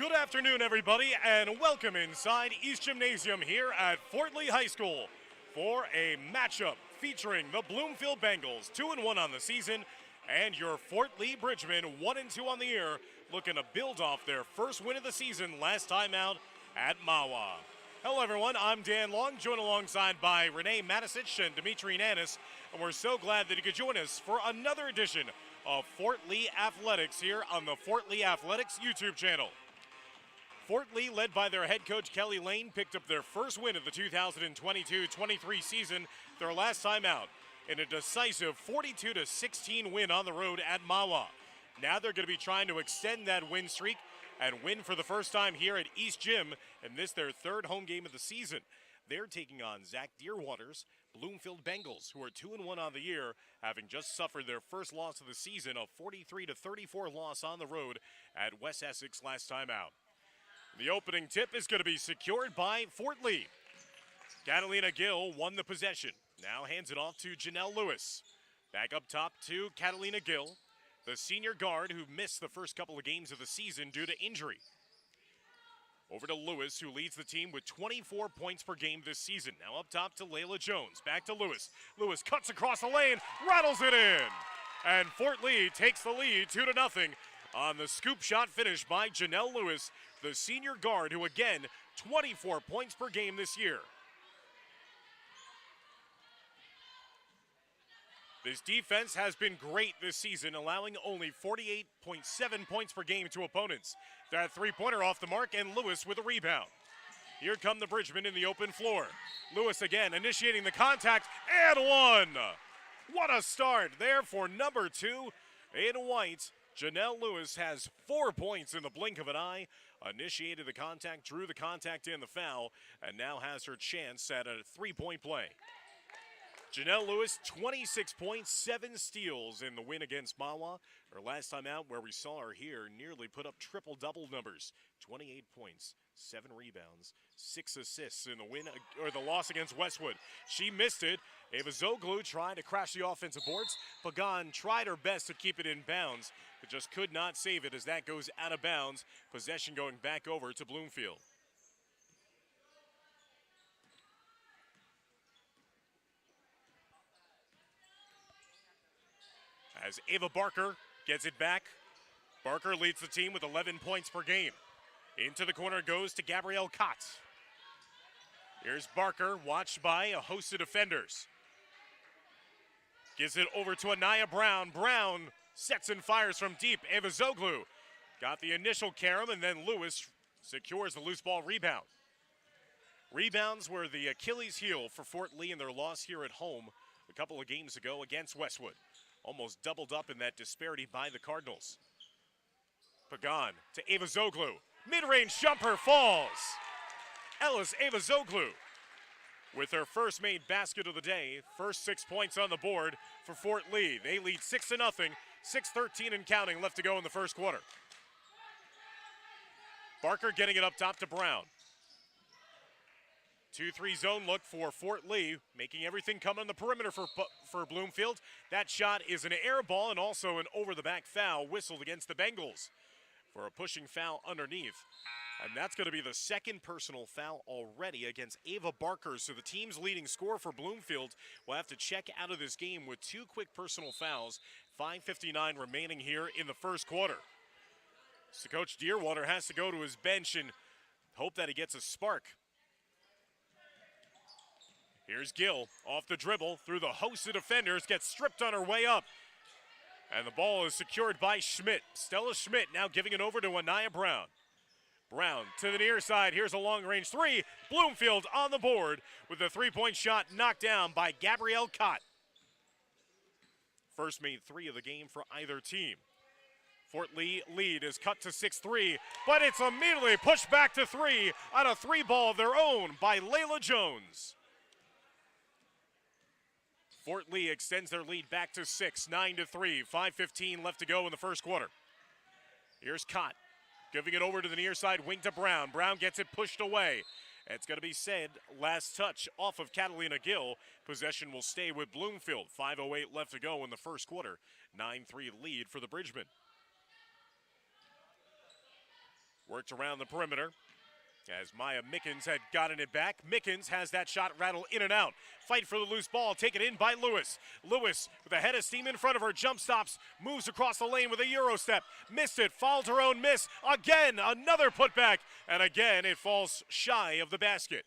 Good afternoon, everybody, and welcome inside East Gymnasium here at Fort Lee High School for a matchup featuring the Bloomfield Bengals, 2-1 on the season, and your Fort Lee Bridgemen, 1-2 on the year, looking to build off their first win of the season last time out at Mawa. Hello, everyone. I'm Dan Long, joined alongside by Renee Matisich and Dimitri Nanis, and we're so glad that you could join us for another edition of Fort Lee Athletics here on the Fort Lee Athletics YouTube channel. Fort Lee, led by their head coach Kelly Lane, picked up their first win of the 2022-23 season, their last time out, in a decisive 42-16 win on the road at Mawa. Now they're going to be trying to extend that win streak and win for the first time here at East Gym, and this their third home game of the season. They're taking on Zach Deerwater's Bloomfield Bengals, who are 2-1 on the year, having just suffered their first loss of the season, a 43-34 loss on the road at West Essex last time out. The opening tip is going to be secured by Fort Lee. Catalina Gill won the possession. Now hands it off to Janelle Lewis. Back up top to Catalina Gill, the senior guard who missed the first couple of games of the season due to injury. Over to Lewis, who leads the team with 24 points per game this season. Now up top to Layla Jones. Back to Lewis. Lewis cuts across the lane, rattles it in. And Fort Lee takes the lead 2-0 on the scoop shot finish by Janelle Lewis, the senior guard who, again, 24 points per game this year. This defense has been great this season, allowing only 48.7 points per game to opponents. That three-pointer off the mark, and Lewis with a rebound. Here come the Bridgemen in the open floor. Lewis again initiating the contact, and one! What a start there for number 2 in white. Janelle Lewis has 4 points in the blink of an eye, initiated the contact, drew the contact and the foul, and now has her chance at a three-point play. Janelle Lewis, 26 points, 7 steals in the win against Mawa. Her last time out where we saw her here nearly put up triple-double numbers. 28 points, 7 rebounds, 6 assists in the win or the loss against Westwood. She missed it. Ava Zoglu tried to crash the offensive boards. Pagan tried her best to keep it in bounds, but just could not save it as that goes out of bounds. Possession going back over to Bloomfield. As Ava Barker gets it back, Barker leads the team with 11 points per game. Into the corner goes to Gabrielle Kotz. Here's Barker, watched by a host of defenders. Gives it over to Anaya Brown. Brown sets and fires from deep. Ava Zoglu got the initial carom, and then Lewis secures the loose ball rebound. Rebounds were the Achilles heel for Fort Lee in their loss here at home a couple of games ago against Westwood. Almost doubled up in that disparity by the Cardinals. Pagan to Ava Zoglu. Mid-range jumper falls. Ellis Ava Zoglu with her first made basket of the day. First 6 points on the board for Fort Lee. They lead 6-0, 6:13 and counting left to go in the first quarter. Barker getting it up top to Brown. 2-3 zone look for Fort Lee, making everything come on the perimeter for Bloomfield. That shot is an air ball and also an over-the-back foul whistled against the Bengals for a pushing foul underneath. And that's going to be the second personal foul already against Ava Barker. So the team's leading scorer for Bloomfield will have to check out of this game with 2 quick personal fouls. 5:59 remaining here in the first quarter. So Coach Deerwater has to go to his bench and hope that he gets a spark. Here's Gill off the dribble through the host of defenders, gets stripped on her way up. And the ball is secured by Schmidt. Stella Schmidt now giving it over to Anaya Brown. Brown to the near side. Here's a long-range three. Bloomfield on the board with a three-point shot knocked down by Gabrielle Kott. First made 3 of the game for either team. Fort Lee lead is cut to 6-3, but it's immediately pushed back to 3 on a 3-ball of their own by Layla Jones. Fort Lee extends their lead back to 6, 9-3, 5:15 left to go in the first quarter. Here's Kott, giving it over to the near side wing to Brown. Brown gets it pushed away. It's going to be said, last touch off of Catalina Gill. Possession will stay with Bloomfield. 5:08 left to go in the first quarter. 9-3 lead for the Bridgemen. Worked around the perimeter as Maya Mickens had gotten it back. Mickens has that shot rattle in and out. Fight for the loose ball, taken in by Lewis. Lewis with a head of steam in front of her, jump stops, moves across the lane with a Euro step. Missed it, fouled her own miss. Again, another putback, and again it falls shy of the basket.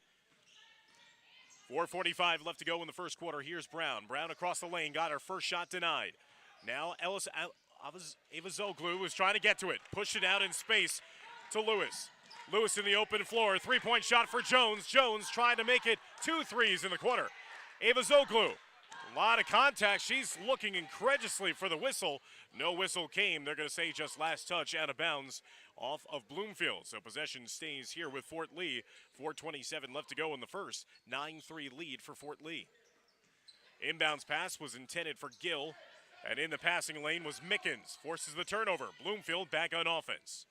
4:45 left to go in the first quarter. Here's Brown. Brown across the lane, got her first shot denied. Now Ava Zoglu was trying to get to it. Pushed it out in space to Lewis. Lewis in the open floor. Three-point shot for Jones. Jones trying to make it 2 threes in the quarter. Ava Zoglu. A lot of contact. She's looking incredulously for the whistle. No whistle came. They're going to say just last touch out of bounds off of Bloomfield. So possession stays here with Fort Lee. 4:27 left to go in the first. 9-3 lead for Fort Lee. Inbounds pass was intended for Gill. And in the passing lane was Mickens. Forces the turnover. Bloomfield back on offense.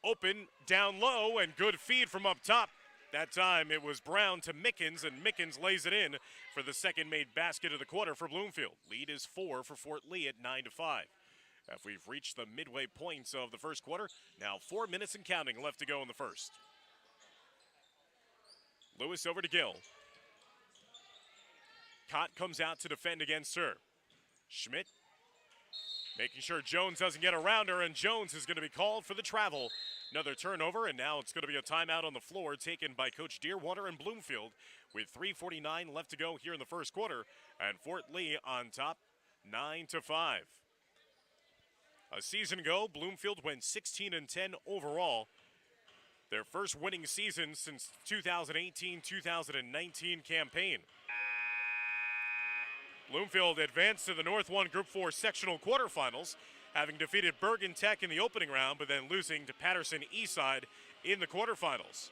Open, down low, and good feed from up top. That time it was Brown to Mickens, and Mickens lays it in for the second made basket of the quarter for Bloomfield. Lead is 4 for Fort Lee at 9-5. If we've reached the midway points of the first quarter, now 4 minutes and counting left to go in the first. Lewis over to Gill. Cott comes out to defend against her. Schmidt making sure Jones doesn't get around her, and Jones is going to be called for the travel. Another turnover, and now it's going to be a timeout on the floor taken by Coach Deerwater and Bloomfield with 3:49 left to go here in the first quarter, and Fort Lee on top 9-5. A season ago, Bloomfield went 16-10 overall. Their first winning season since 2018-2019 campaign. Bloomfield advanced to the North 1 Group 4 sectional quarterfinals, having defeated Bergen Tech in the opening round, but then losing to Patterson Eastside in the quarterfinals.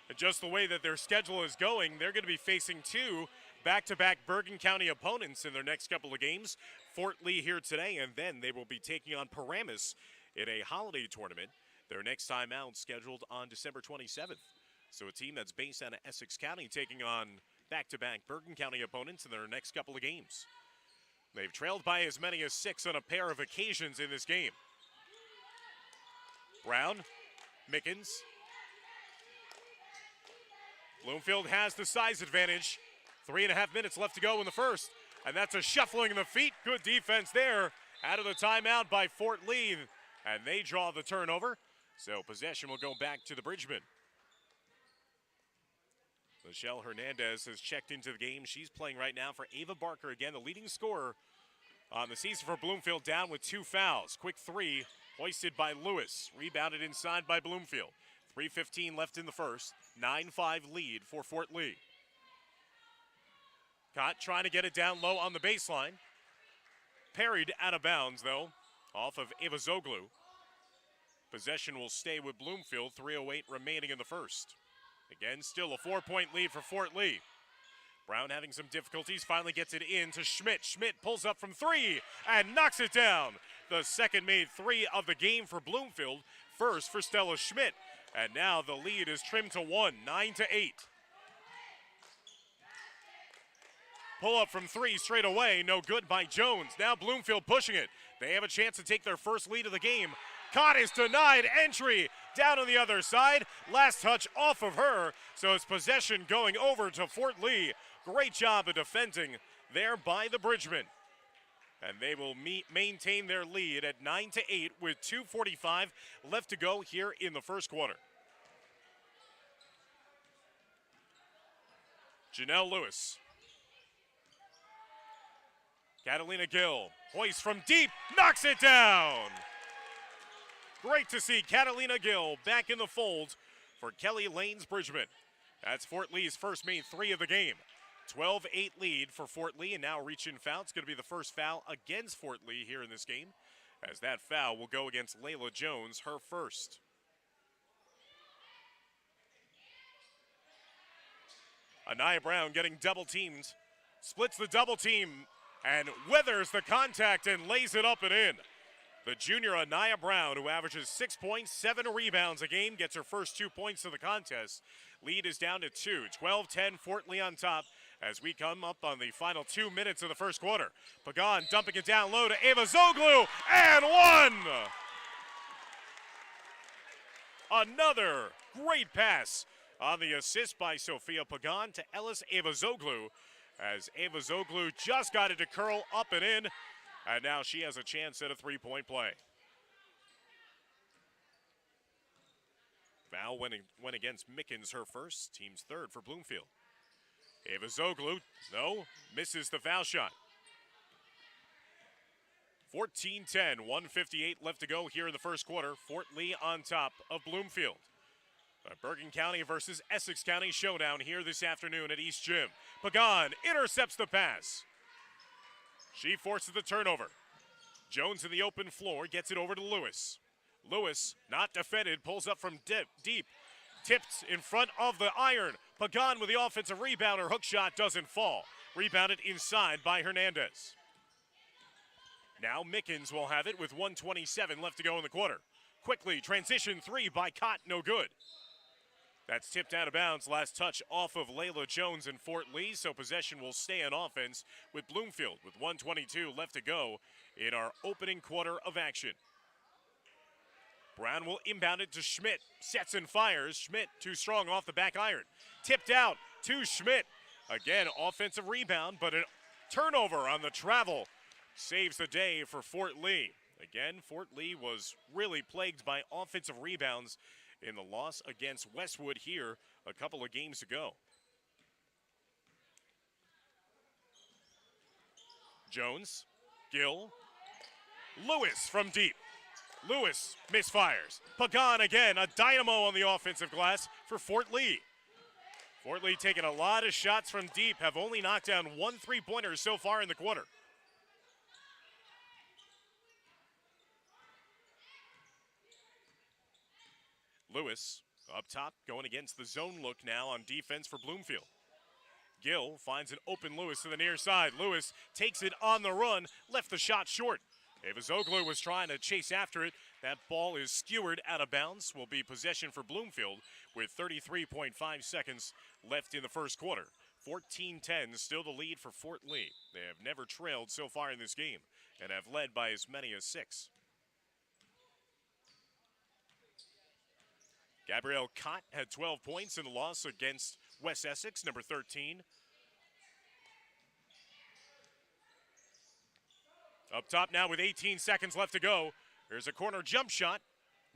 And just the way that their schedule is going, they're going to be facing 2 back-to-back Bergen County opponents in their next couple of games. Fort Lee here today, and then they will be taking on Paramus in a holiday tournament. Their next time out scheduled on December 27th. So a team that's based out of Essex County taking on back-to-back Bergen County opponents in their next couple of games. They've trailed by as many as 6 on a pair of occasions in this game. Brown, Mickens. Bloomfield has the size advantage. 3.5 minutes left to go in the first. And that's a shuffling of the feet. Good defense there. Out of the timeout by Fort Lee. And they draw the turnover. So possession will go back to the Bridgemen. Michelle Hernandez has checked into the game. She's playing right now for Ava Barker. Again, the leading scorer on the season for Bloomfield, down with 2 fouls. Quick 3 hoisted by Lewis. Rebounded inside by Bloomfield. 3:15 left in the first. 9-5 lead for Fort Lee. Cott trying to get it down low on the baseline. Parried out of bounds, though, off of Ava Zoglu. Possession will stay with Bloomfield. 3:08 remaining in the first. Again, still a 4-point lead for Fort Lee. Brown having some difficulties, finally gets it in to Schmidt. Schmidt pulls up from 3 and knocks it down. The second made 3 of the game for Bloomfield. First for Stella Schmidt. And now the lead is trimmed to 1, 9-8. Pull up from 3 straight away, no good by Jones. Now Bloomfield pushing it. They have a chance to take their first lead of the game. Cott is denied entry down on the other side. Last touch off of her, so it's possession going over to Fort Lee. Great job of defending there by the Bridgemen. And they will maintain their lead at 9-8 with 2:45 left to go here in the first quarter. Janelle Lewis. Catalina Gill hoists from deep, knocks it down. Great to see Catalina Gill back in the fold for Kelly Lane's Bridgemen. That's Fort Lee's first made 3 of the game. 12-8 lead for Fort Lee, and now reaching foul. It's going to be the first foul against Fort Lee here in this game, as that foul will go against Layla Jones, her first. Anaya Brown getting double teamed, splits the double team, and weathers the contact and lays it up and in. The junior Anaya Brown, who averages 6 points, 7 rebounds a game, gets her first 2 points of the contest. Lead is down to 2. 12-10, Fort Lee on top as we come up on the final 2 minutes of the first quarter. Pagan dumping it down low to Ava Zoglu, and one! Another great pass on the assist by Sophia Pagan to Ellis Ava Zoglu, as Ava Zoglu just got it to curl up and in, and now she has a chance at a three-point play. Val went against Mickens, her first, team's third for Bloomfield. Ava Zoglu, no, misses the foul shot. 14-10, 1:58 left to go here in the first quarter. Fort Lee on top of Bloomfield. A Bergen County versus Essex County showdown here this afternoon at East Gym. Pagan intercepts the pass. She forces the turnover. Jones in the open floor gets it over to Lewis. Lewis, not defended, pulls up from deep. Tipped in front of the iron. Pagan with the offensive rebound. Her hook shot doesn't fall. Rebounded inside by Hernandez. Now Mickens will have it with 1:27 left to go in the quarter. Quickly, transition three by Cott, no good. That's tipped out of bounds. Last touch off of Layla Jones and Fort Lee, so possession will stay on offense with Bloomfield with 1:22 left to go in our opening quarter of action. Brown will inbound it to Schmidt. Sets and fires. Schmidt too strong off the back iron. Tipped out to Schmidt. Again, offensive rebound, but a turnover on the travel saves the day for Fort Lee. Again, Fort Lee was really plagued by offensive rebounds in the loss against Westwood here a couple of games ago. Jones, Gill, Lewis from deep. Lewis misfires. Pagan again, a dynamo on the offensive glass for Fort Lee. Fort Lee taking a lot of shots from deep, have only knocked down 1 3-pointer so far in the quarter. Lewis up top going against the zone look now on defense for Bloomfield. Gill finds an open Lewis to the near side. Lewis takes it on the run, left the shot short. Ava Zoglu was trying to chase after it. That ball is skewered out of bounds. Will be possession for Bloomfield with 33.5 seconds left in the first quarter. 14-10, still the lead for Fort Lee. They have never trailed so far in this game and have led by as many as 6. Gabrielle Cott had 12 points in the loss against West Essex, number 13. Up top now with 18 seconds left to go. There's a corner jump shot.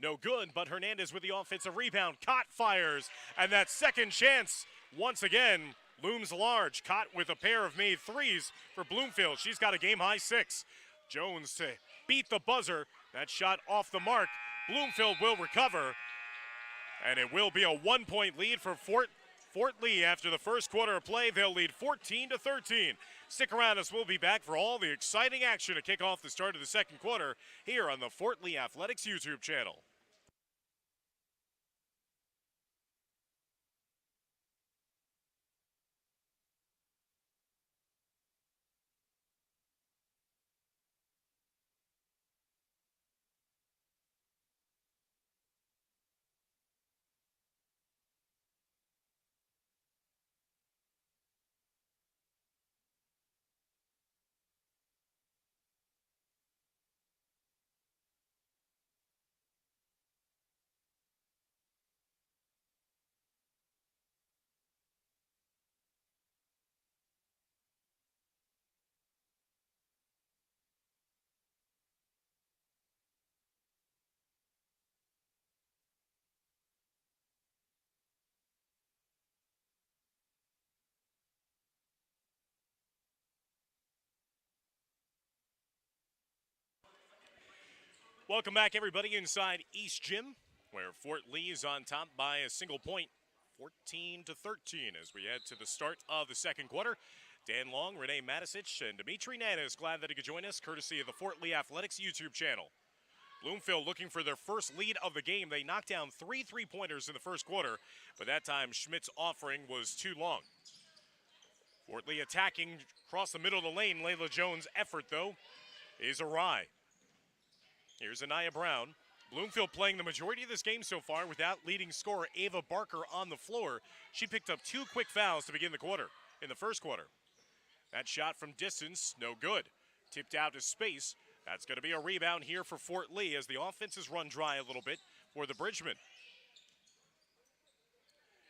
No good, but Hernandez with the offensive rebound. Cott fires, and that second chance once again looms large. Cott with a pair of made threes for Bloomfield. She's got a game-high 6. Jones to beat the buzzer. That shot off the mark. Bloomfield will recover. And it will be a 1-point lead for Fort Lee after the first quarter of play. They'll lead 14-13. Stick around as we'll be back for all the exciting action to kick off the start of the second quarter here on the Fort Lee Athletics YouTube channel. Welcome back, everybody, inside East Gym, where Fort Lee is on top by a single point, 14-13, as we head to the start of the second quarter. Dan Long, Renee Matisich, and Dimitri Nanis, glad that he could join us, courtesy of the Fort Lee Athletics YouTube channel. Bloomfield looking for their first lead of the game. They knocked down 3 3-pointers in the first quarter, but that time Schmidt's offering was too long. Fort Lee attacking across the middle of the lane. Layla Jones' effort, though, is awry. Here's Anaya Brown. Bloomfield playing the majority of this game so far without leading scorer Ava Barker on the floor. She picked up 2 quick fouls to begin the quarter, in the first quarter. That shot from distance, no good. Tipped out to space. That's going to be a rebound here for Fort Lee as the offense has run dry a little bit for the Bridgemen.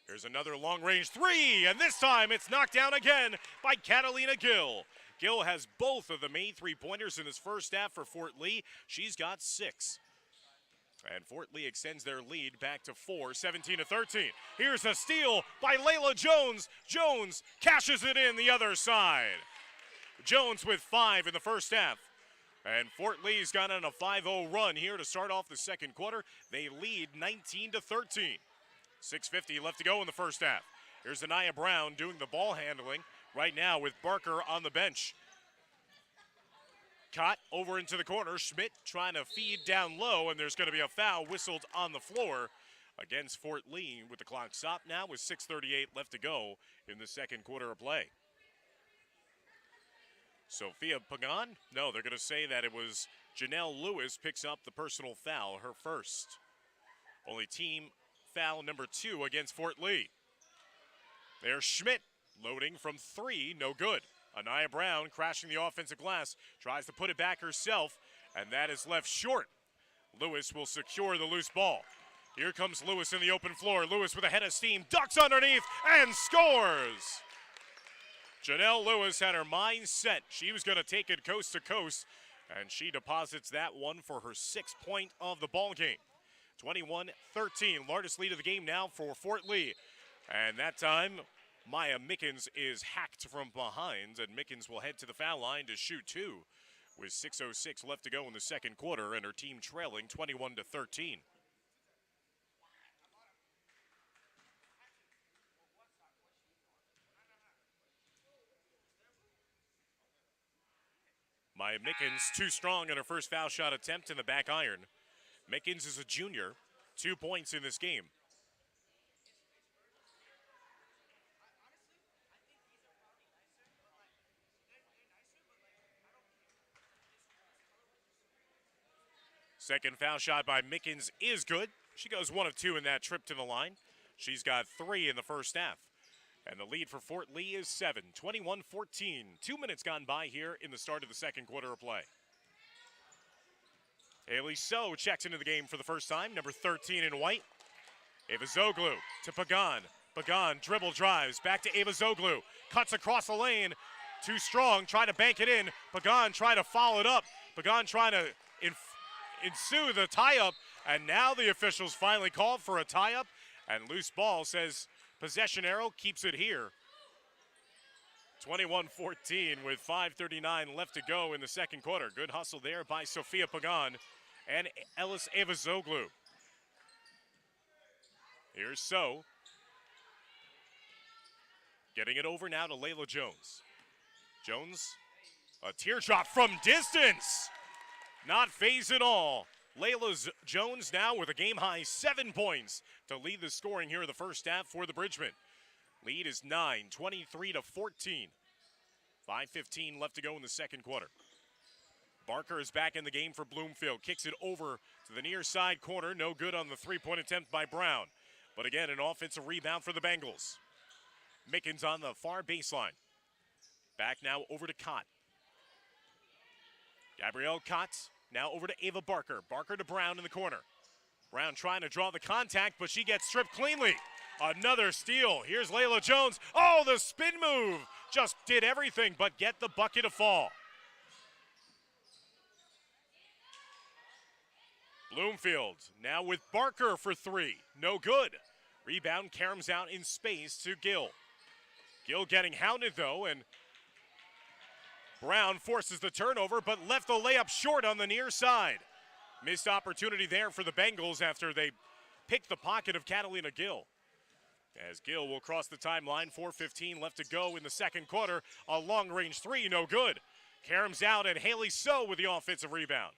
Here's another long-range 3, and this time it's knocked down again by Catalina Gill. Gill has both of the main 3-pointers in this first half for Fort Lee. She's got 6. And Fort Lee extends their lead back to 4, 17-13. Here's a steal by Layla Jones. Jones cashes it in the other side. Jones with 5 in the first half. And Fort Lee's got on a 5-0 run here to start off the second quarter. They lead 19-13. 6:50 left to go in the first half. Here's Anaya Brown doing the ball handling right now with Barker on the bench. Caught over into the corner. Schmidt trying to feed down low, and there's going to be a foul whistled on the floor against Fort Lee with the clock stopped now with 6:38 left to go in the second quarter of play. Sophia Pagan? No, they're going to say that it was Janelle Lewis picks up the personal foul, her first. Only team foul number 2 against Fort Lee. There's Schmidt loading from 3, no good. Anaya Brown crashing the offensive glass, tries to put it back herself, and that is left short. Lewis will secure the loose ball. Here comes Lewis in the open floor. Lewis with a head of steam, ducks underneath, and scores! Janelle Lewis had her mind set. She was going to take it coast to coast, and she deposits that one for her 6th point of the ball game. 21-13, largest lead of the game now for Fort Lee. And that time, Maya Mickens is hacked from behind, and Mickens will head to the foul line to shoot 2 with 6:06 left to go in the second quarter, and her team trailing 21-13. Maya Mickens too strong in her first foul shot attempt in the back iron. Mickens is a junior, 2 points in this game. Second foul shot by Mickens is good. She goes 1 of 2 in that trip to the line. She's got 3 in the first half. And the lead for Fort Lee is 7, 21-14. 2 minutes gone by here in the start of the second quarter of play. Haley So checks into the game for the first time, number 13 in white. Ava Zoglu to Pagan. Pagan dribble drives, back to Ava Zoglu. Cuts across the lane, too strong, trying to bank it in. Pagan trying to follow it up. Pagan trying to ensue the tie-up, and now the officials finally called for a tie-up, and loose ball says possession arrow keeps it here. 21-14 with 5:39 left to go in the second quarter. Good hustle there by Sophia Pagan and Ellis Avazoglu. Here's So. Getting it over now to Layla Jones. Jones, a teardrop from distance. Not phased at all. Layla Jones now with a game-high 7 points to lead the scoring here in the first half for the Bridgemen. Lead is 9, 23-14. 5:15 left to go in the second quarter. Barker is back in the game for Bloomfield. Kicks it over to the near side corner. No good on the three-point attempt by Brown. But again, an offensive rebound for the Bengals. Mickens on the far baseline. Back now over to Cott. Gabrielle Cott now over to Ava Barker. Barker to Brown in the corner. Brown trying to draw the contact, but she gets stripped cleanly. Another steal. Here's Layla Jones. Oh, the spin move. Just did everything but get the bucket to fall. Bloomfield now with Barker for 3. No good. Rebound caroms out in space to Gill. Gill getting hounded though, and Brown forces the turnover but left the layup short on the near side. Missed opportunity there for the Bengals after they picked the pocket of Catalina Gill. As Gill will cross the timeline, 4:15 left to go in the second quarter. A long-range 3, no good. Caroms out, and Haley So with the offensive rebound.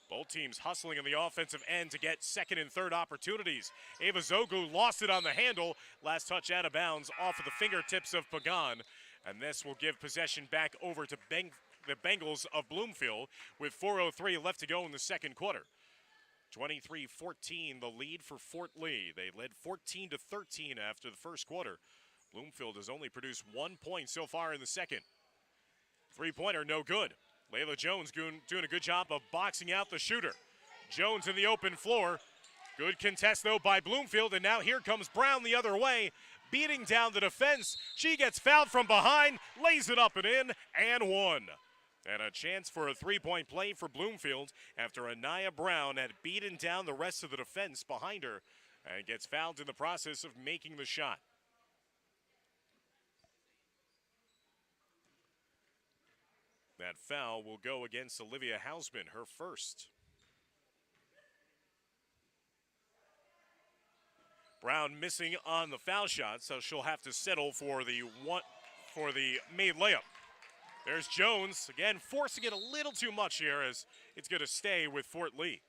Both teams hustling on the offensive end to get second and third opportunities. Ava Zogu lost it on the handle. Last touch out of bounds off of the fingertips of Pagan. And this will give possession back over to the Bengals of Bloomfield with 4:03 left to go in the second quarter. 23-14, the lead for Fort Lee. They led 14-13 after the first quarter. Bloomfield has only produced 1 point so far in the second. Three-pointer, no good. Layla Jones doing a good job of boxing out the shooter. Jones in the open floor. Good contest, though, by Bloomfield, and now here comes Brown the other way, beating down the defense. She gets fouled from behind, lays it up and in, and one. And a chance for a three-point play for Bloomfield after Anaya Brown had beaten down the rest of the defense behind her and gets fouled in the process of making the shot. That foul will go against Olivia Hausman, her first. Brown missing on the foul shot, so she'll have to settle for the made layup. There's Jones, again, forcing it a little too much here as it's going to stay with Fort Lee.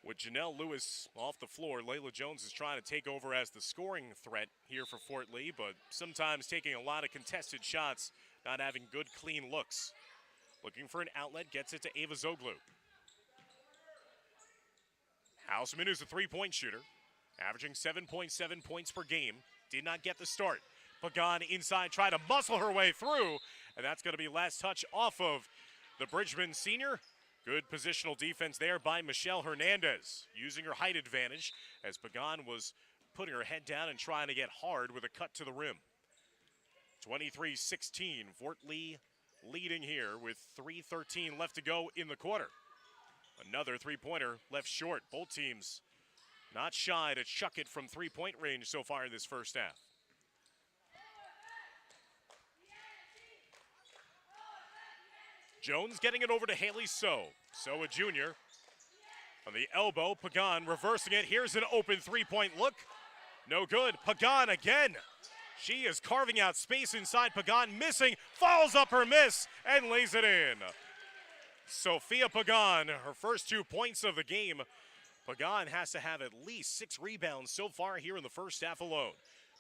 With Janelle Lewis off the floor, Layla Jones is trying to take over as the scoring threat here for Fort Lee, but sometimes taking a lot of contested shots, not having good, clean looks. Looking for an outlet, gets it to Ava Zoglu. Hausman, who's a three-point shooter, averaging 7.7 points per game, did not get the start. Pagan inside, trying to muscle her way through, and that's going to be last touch off of the Bridgman senior. Good positional defense there by Michelle Hernandez, using her height advantage as Pagan was putting her head down and trying to get hard with a cut to the rim. 23-16, Fort Lee leading here with 3:13 left to go in the quarter. Another three-pointer left short. Both teams not shy to chuck it from three-point range so far in this first half. Jones getting it over to Haley So. So a junior. On the elbow, Pagan reversing it. Here's an open three-point look. No good. Pagan again. She is carving out space inside. Pagan missing, follows up her miss, and lays it in. Sophia Pagan, her first 2 points of the game. Pagan has to have at least 6 rebounds so far here in the first half alone.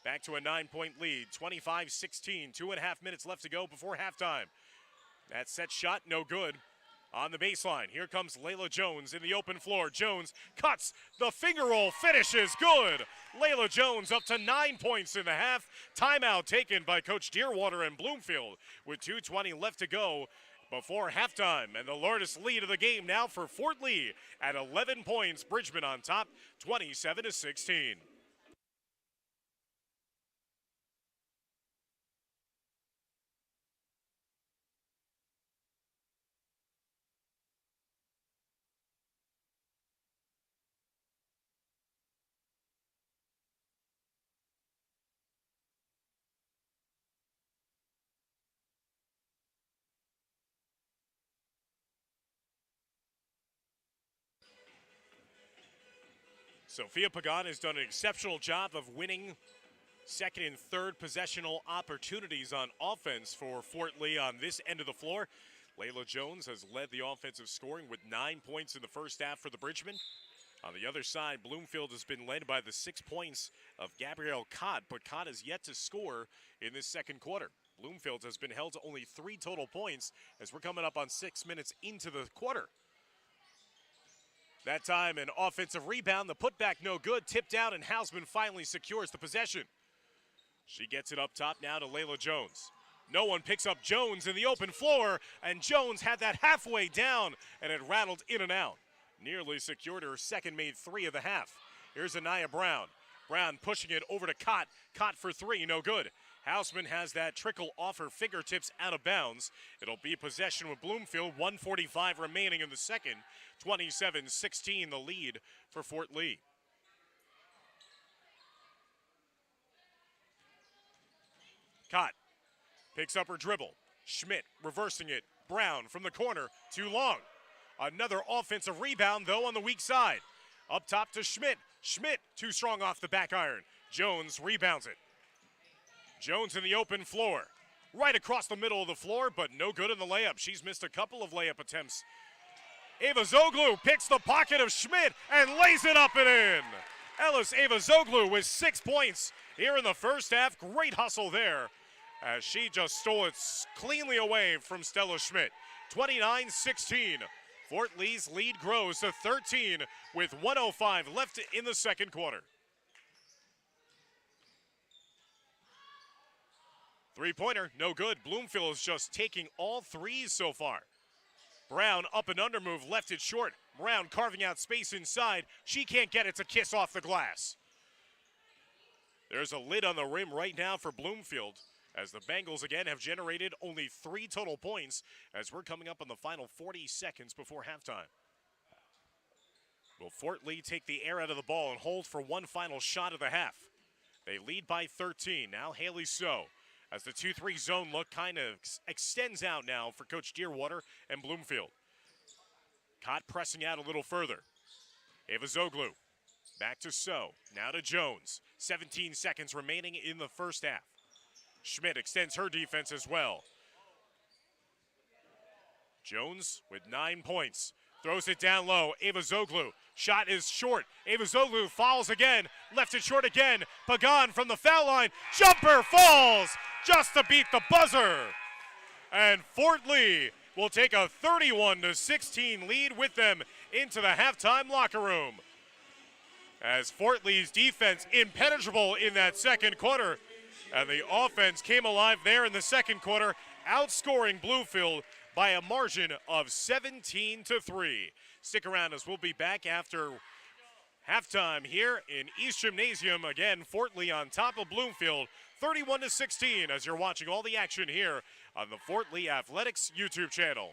Back to a 9-point lead, 25-16, 2.5 minutes left to go before halftime. That set shot, no good. On the baseline, here comes Layla Jones in the open floor. Jones cuts, the finger roll, finishes, good. Layla Jones up to 9 points in the half. Timeout taken by Coach Deerwater and Bloomfield with 2:20 left to go before halftime. And the largest lead of the game now for Fort Lee at 11 points. Bridgman on top, 27-16. Sophia Pagan has done an exceptional job of winning second and third possessional opportunities on offense for Fort Lee on this end of the floor. Layla Jones has led the offensive scoring with 9 points in the first half for the Bridgmen. On the other side, Bloomfield has been led by the 6 points of Gabrielle Cott, but Cott has yet to score in this second quarter. Bloomfield has been held to only 3 total points as we're coming up on 6 minutes into the quarter. That time, an offensive rebound. The putback no good. Tipped out, and Hausman finally secures the possession. She gets it up top now to Layla Jones. No one picks up Jones in the open floor, and Jones had that halfway down, and it rattled in and out. Nearly secured her second made 3 of the half. Here's Anaya Brown. Brown pushing it over to Cott. Cott for 3, no good. Hausman has that trickle off her fingertips out of bounds. It'll be possession with Bloomfield, 1:45 remaining in the second. 27-16 the lead for Fort Lee. Cott picks up her dribble. Schmidt reversing it. Brown from the corner, too long. Another offensive rebound, though, on the weak side. Up top to Schmidt. Schmidt too strong off the back iron. Jones rebounds it. Jones in the open floor. Right across the middle of the floor, but no good in the layup. She's missed a couple of layup attempts. Ava Zoglu picks the pocket of Schmidt and lays it up and in. Ellis Ava Zoglu with 6 points here in the first half. Great hustle there as she just stole it cleanly away from Stella Schmidt. 29-16, Fort Lee's lead grows to 13 with 1:05 left in the second quarter. Three-pointer, no good. Bloomfield is just taking all threes so far. Brown up and under move, left it short. Brown carving out space inside. She can't get it to kiss off the glass. There's a lid on the rim right now for Bloomfield, as the Bengals again have generated only 3 total points as we're coming up on the final 40 seconds before halftime. Will Fort Lee take the air out of the ball and hold for one final shot of the half? They lead by 13. Now Haley So, as the 2-3 zone look kind of extends out now for Coach Deerwater and Bloomfield. Cott pressing out a little further. Ava Zoglu back to So, now to Jones. 17 seconds remaining in the first half. Schmidt extends her defense as well. Jones with 9 points. Throws it down low. Ava Zoglu. Shot is short. Ava Zoglu fouls again. Left it short again. Pagan from the foul line. Jumper falls just to beat the buzzer. And Fort Lee will take a 31-16 lead with them into the halftime locker room. As Fort Lee's defense impenetrable in that second quarter. And the offense came alive there in the second quarter, outscoring Bloomfield by a margin of 17-3. Stick around as we'll be back after halftime here in East Gymnasium. Again, Fort Lee on top of Bloomfield, 31-16, as you're watching all the action here on the Fort Lee Athletics YouTube channel.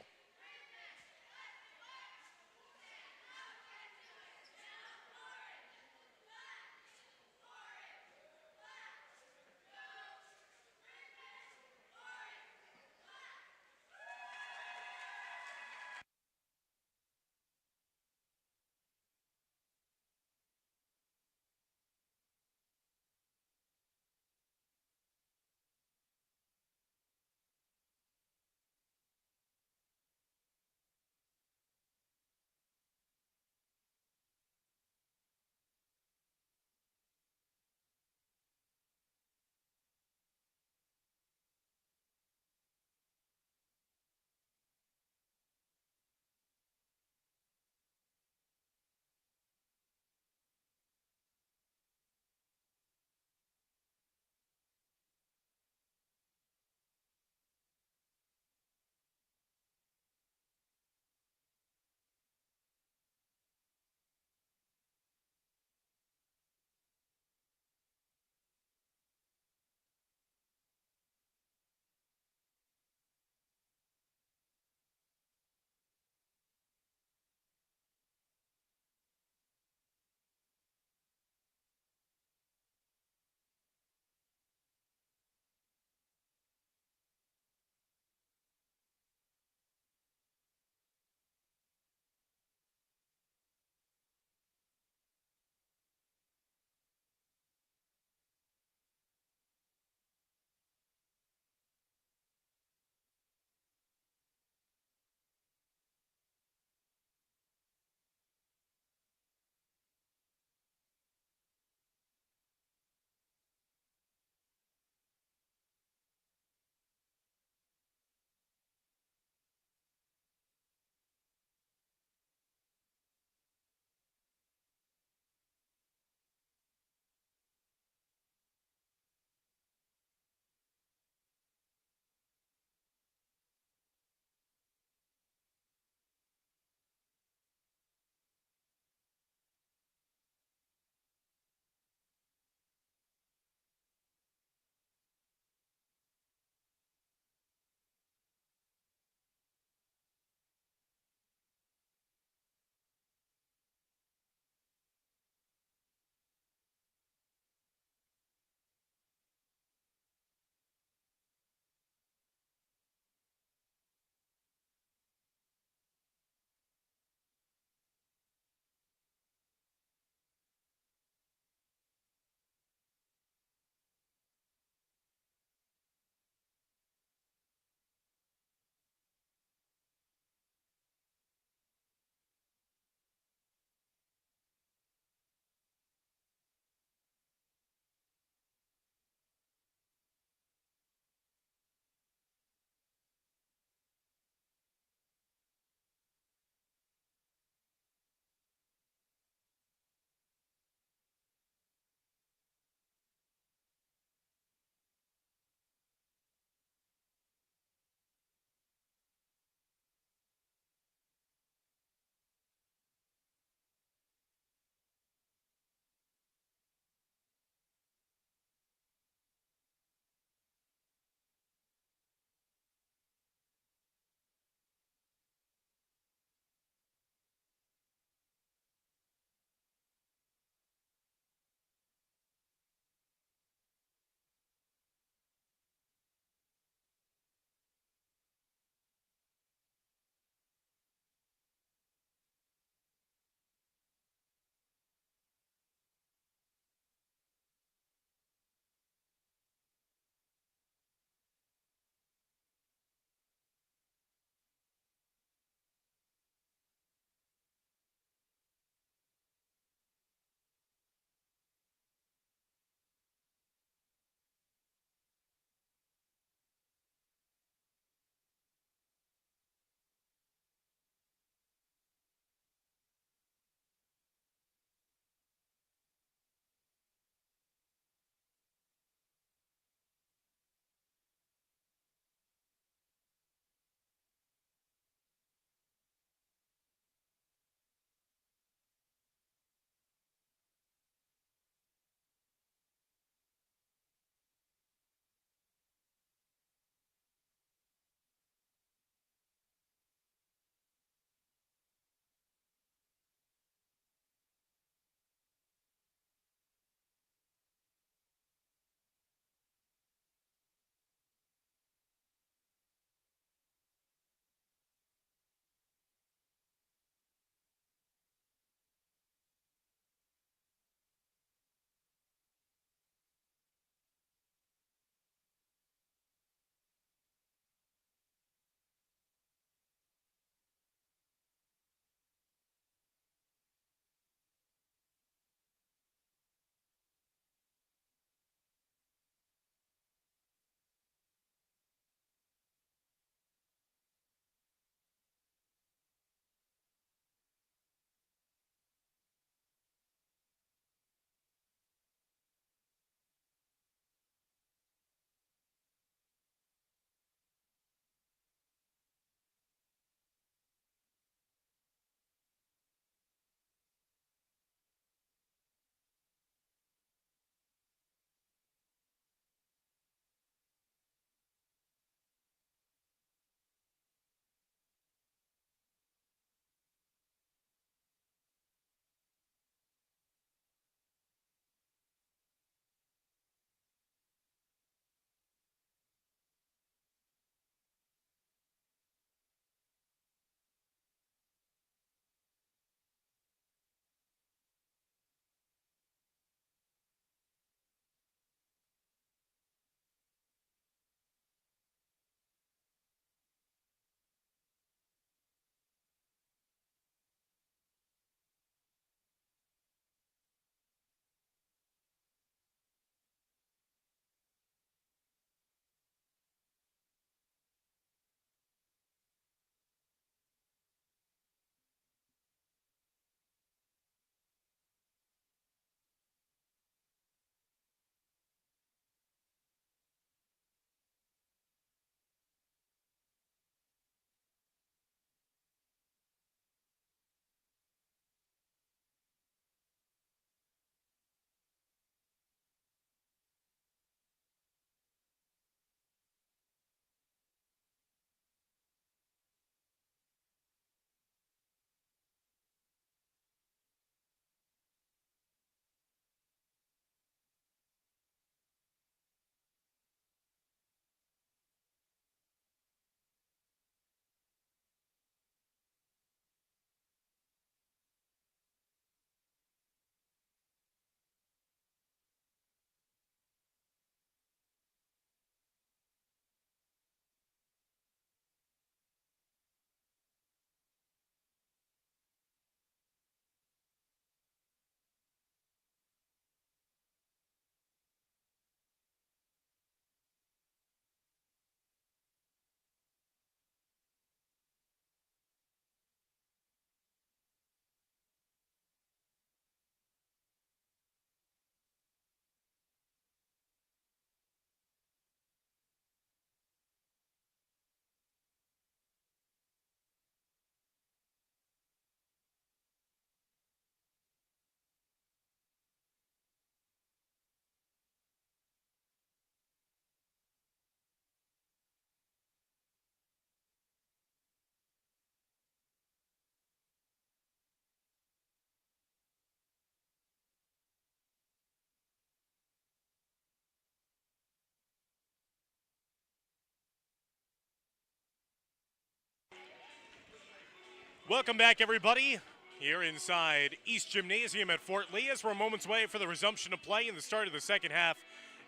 Welcome back, everybody, here inside East Gymnasium at Fort Lee as we're moments away for the resumption of play in the start of the second half.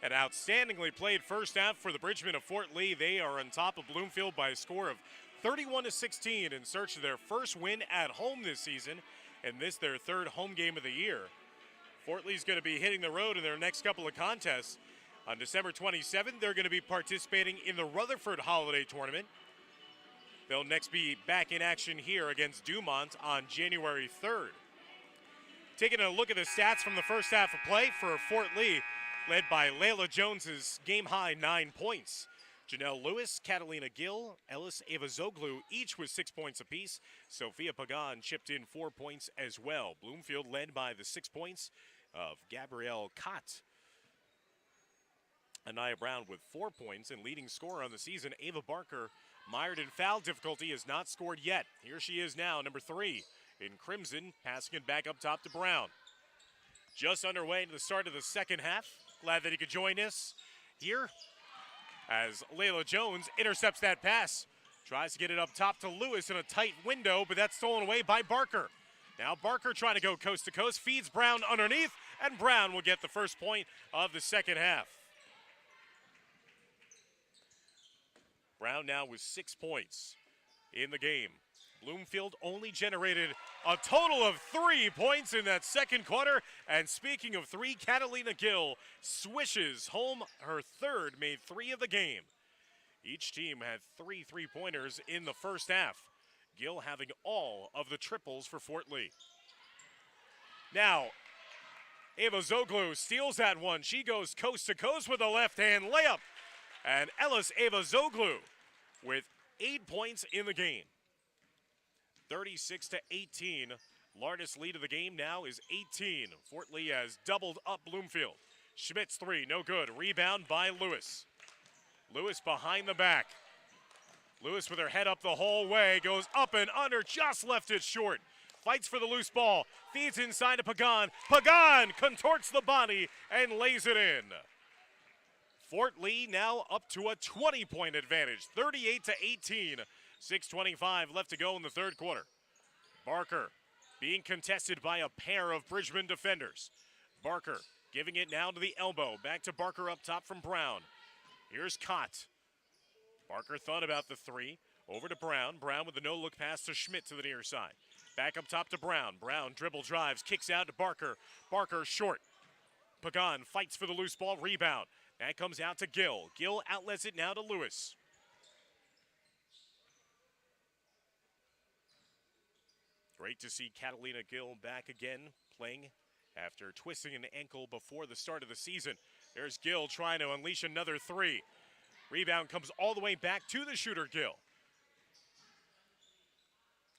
An outstandingly played first half for the Bridgemen of Fort Lee. They are on top of Bloomfield by a score of 31-16 in search of their first win at home this season, and this their third home game of the year. Fort Lee's going to be hitting the road in their next couple of contests. On December 27th, they're going to be participating in the Rutherford Holiday Tournament. They'll next be back in action here against Dumont on January 3rd. Taking a look at the stats from the first half of play for Fort Lee, led by Layla Jones's game-high 9 points. Janelle Lewis, Catalina Gill, Ellis Avazoglu, each with 6 points apiece. Sophia Pagan chipped in 4 points as well. Bloomfield led by the 6 points of Gabrielle Cott. Anaya Brown with 4 points, and leading scorer on the season, Ava Barker, mired in foul difficulty, has not scored yet. Here she is now, number 3 in crimson, passing it back up top to Brown. Just underway into the start of the second half. Glad that he could join us here as Layla Jones intercepts that pass. Tries to get it up top to Lewis in a tight window, but that's stolen away by Barker. Now Barker trying to go coast to coast, feeds Brown underneath, and Brown will get the first point of the second half. Brown now with 6 points in the game. Bloomfield only generated a total of 3 points in that second quarter. And speaking of 3, Catalina Gill swishes home her third, made 3 of the game. Each team had 3 3-pointers in the first half. Gill having all of the triples for Fort Lee. Now, Ava Zoglu steals that one. She goes coast to coast with a left-hand layup. And Ellis Ava Zoglu with 8 points in the game. 36-18. Largest lead of the game now is 18. Fort Lee has doubled up Bloomfield. Schmidt's 3, no good. Rebound by Lewis. Lewis behind the back. Lewis with her head up the whole way, goes up and under, just left it short. Fights for the loose ball, feeds inside to Pagan. Pagan contorts the body and lays it in. Fort Lee now up to a 20-point advantage, 38-18. 6:25 left to go in the third quarter. Barker being contested by a pair of Bridgeman defenders. Barker giving it now to the elbow. Back to Barker up top from Brown. Here's Cott. Barker thought about the 3. Over to Brown. Brown with the no-look pass to Schmidt to the near side. Back up top to Brown. Brown dribble drives, kicks out to Barker. Barker short. Pagan fights for the loose ball, rebound. That comes out to Gill. Gill outlets it now to Lewis. Great to see Catalina Gill back again playing after twisting an ankle before the start of the season. There's Gill trying to unleash another 3. Rebound comes all the way back to the shooter, Gill.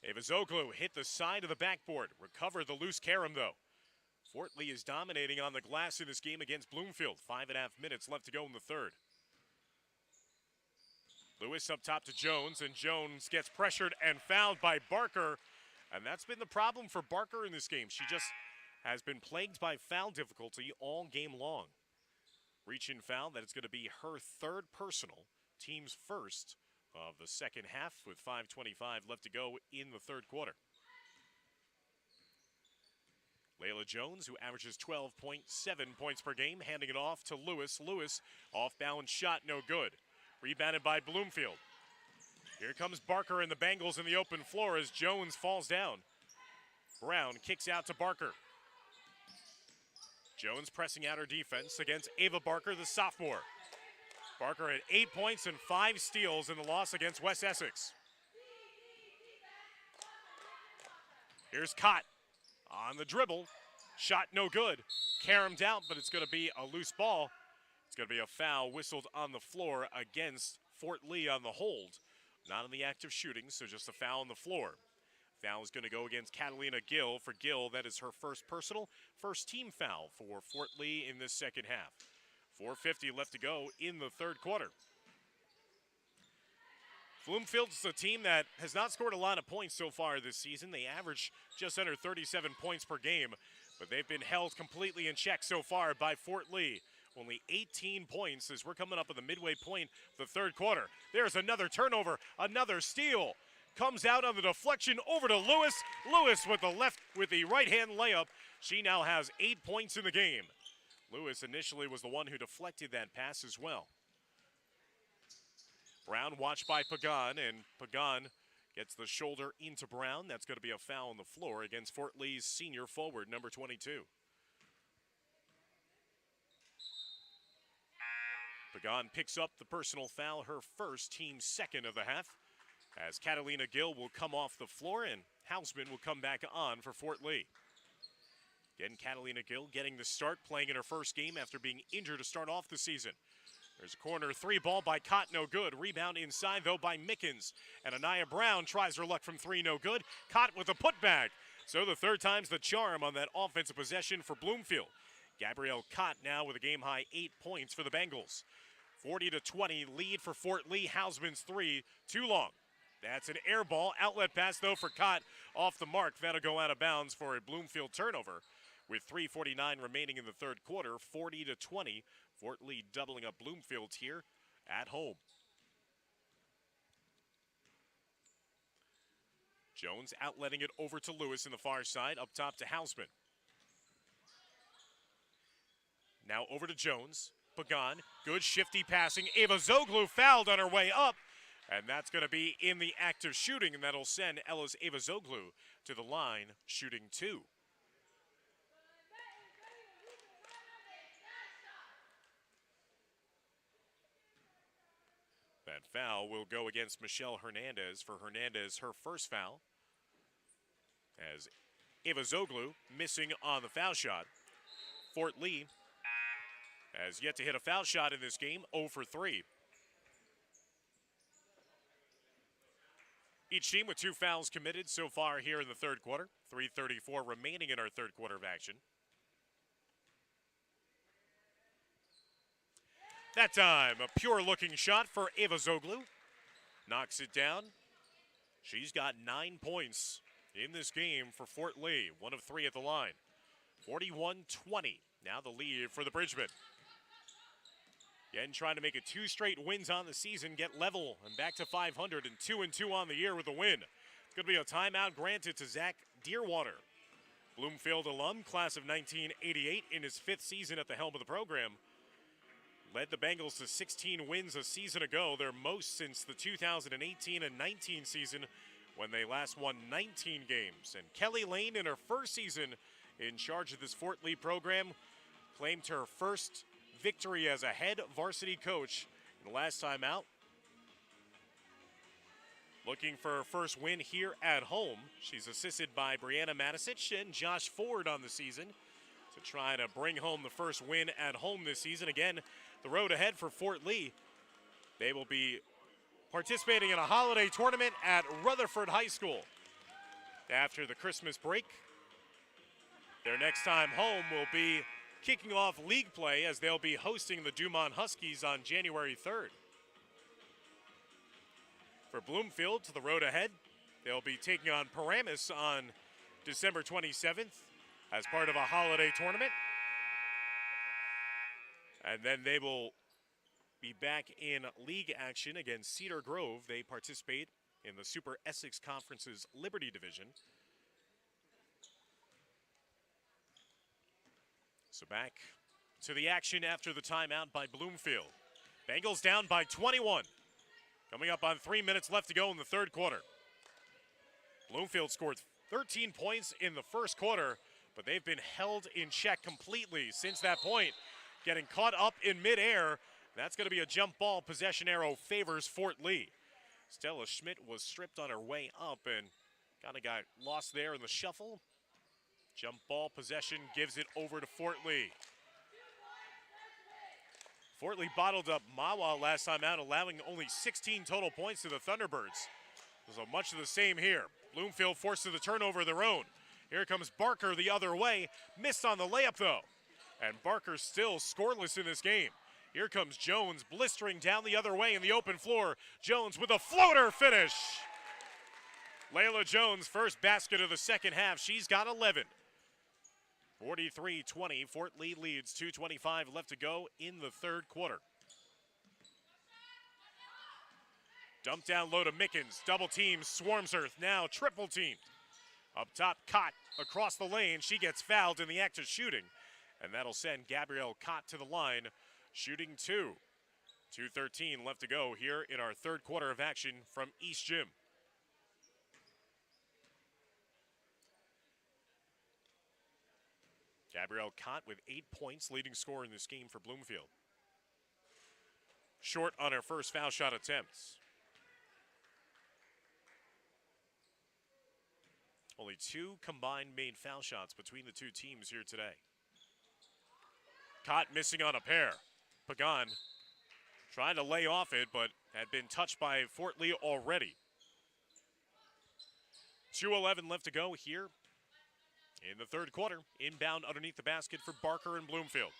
Avazoglu hit the side of the backboard. Recovered the loose carom, though. Fort Lee is dominating on the glass in this game against Bloomfield. 5.5 minutes left to go in the third. Lewis up top to Jones, and Jones gets pressured and fouled by Barker. And that's been the problem for Barker in this game. She just has been plagued by foul difficulty all game long. Reach-in foul, that is going to be her third personal, team's first of the second half with 5:25 left to go in the third quarter. Layla Jones, who averages 12.7 points per game, handing it off to Lewis. Lewis, off-balance shot, no good. Rebounded by Bloomfield. Here comes Barker and the Bengals in the open floor as Jones falls down. Brown kicks out to Barker. Jones pressing out her defense against Ava Barker, the sophomore. Barker had 8 points and 5 steals in the loss against West Essex. Here's Cott on the dribble. Shot no good. Caromed out, but it's going to be a loose ball. It's going to be a foul whistled on the floor against Fort Lee on the hold. Not in the act of shooting, so just a foul on the floor. Foul is going to go against Catalina Gill. For Gill, that is her first personal, first team foul for Fort Lee in this second half. 4:50 left to go in the third quarter. Bloomfield's a team that has not scored a lot of points so far this season. They average just under 37 points per game, but they've been held completely in check so far by Fort Lee. Only 18 points as we're coming up at the midway point of the third quarter. There's another turnover, another steal. comes out on the deflection over to Lewis. Lewis with the right-hand layup. She now has 8 points in the game. Lewis initially was the one who deflected that pass as well. Brown watched by Pagan, and Pagan gets the shoulder into Brown. That's going to be a foul on the floor against Fort Lee's senior forward, number 22. Pagan picks up the personal foul, her first, team second of the half, as Catalina Gill will come off the floor and Hausman will come back on for Fort Lee. Again, Catalina Gill getting the start, playing in her first game after being injured to start off the season. There's a corner three ball by Cott, no good. Rebound inside, though, by Mickens. And Anaya Brown tries her luck from three, no good. Cott with a putback. So the third time's the charm on that offensive possession for Bloomfield. Gabrielle Cott now with a game-high 8 points for the Bengals. 40-20 lead for Fort Lee. Hausman's three, too long. That's an air ball. Outlet pass, though, for Cott off the mark. That'll go out of bounds for a Bloomfield turnover. With 3:49 remaining in the third quarter, 40-20. Fort Lee doubling up Bloomfield here at home. Jones outletting it over to Lewis in the far side, up top to Hausman. Now over to Jones. Pagan, good shifty passing. Ava Zoglu fouled on her way up, and that's going to be in the act of shooting, and that'll send Ella's Ava Zoglu to the line, shooting two. That foul will go against Michelle Hernandez. For Hernandez, her first foul, as Ava Zoglu missing on the foul shot. Fort Lee has yet to hit a foul shot in this game, 0 for 3. Each team with 2 fouls committed so far here in the third quarter. 3:34 remaining in our third quarter of action. That time, a pure-looking shot for Ava Zoglu. Knocks it down. She's got 9 points in this game for Fort Lee. 1 of 3 at the line. 41-20. Now the lead for the Bridgemen. Again, trying to make it 2 straight wins on the season, get level and back to 500 and 2-2 on the year with a win. It's going to be a timeout granted to Zach Deerwater. Bloomfield alum, class of 1988, in his 5th season at the helm of the program. Led the Bengals to 16 wins a season ago, their most since the 2018 and 19 season when they last won 19 games. And Kelly Lane, in her first season in charge of this Fort Lee program, claimed her first victory as a head varsity coach in the last time out. Looking for her first win here at home. She's assisted by Brianna Matisich and Josh Ford on the season to try to bring home the first win at home this season. Again, the road ahead for Fort Lee. They will be participating in a holiday tournament at Rutherford High School. After the Christmas break, their next time home will be kicking off league play as they'll be hosting the Dumont Huskies on January 3rd. For Bloomfield, to the road ahead, they'll be taking on Paramus on December 27th as part of a holiday tournament. And then they will be back in league action against Cedar Grove. They participate in the Super Essex Conference's Liberty Division. So back to the action after the timeout by Bloomfield. Bengals down by 21. Coming up on 3 minutes left to go in the third quarter. Bloomfield scored 13 points in the first quarter, but they've been held in check completely since that point. Getting caught up in midair. That's going to be a jump ball. Possession arrow favors Fort Lee. Stella Schmidt was stripped on her way up and kind of got lost there in the shuffle. Jump ball possession gives it over to Fort Lee. Fort Lee bottled up Mawa last time out, allowing only 16 total points to the Thunderbirds. So much of the same here. Bloomfield forces the turnover of their own. Here comes Barker the other way. Missed on the layup, though. And Barker still scoreless in this game. Here comes Jones blistering down the other way in the open floor. Jones with a floater finish. Layla Jones, first basket of the second half. She's got 11. 43-20, Fort Lee leads, 2:25 left to go in the third quarter. Dump down low to Mickens. Double team, swarms her. Now triple teamed. Up top, Cott across the lane. She gets fouled in the act of shooting. And that'll send Gabrielle Cott to the line, shooting 2. 2:13 left to go here in our third quarter of action from East Gym. Gabrielle Cott with 8 points, leading scorer in this game for Bloomfield. Short on her first foul shot attempts. Only 2 combined made foul shots between the two teams here today. Cott missing on a pair. Pagan trying to lay off it, but had been touched by Fort Lee already. 2:11 left to go here in the third quarter. Inbound underneath the basket for Barker and Bloomfield.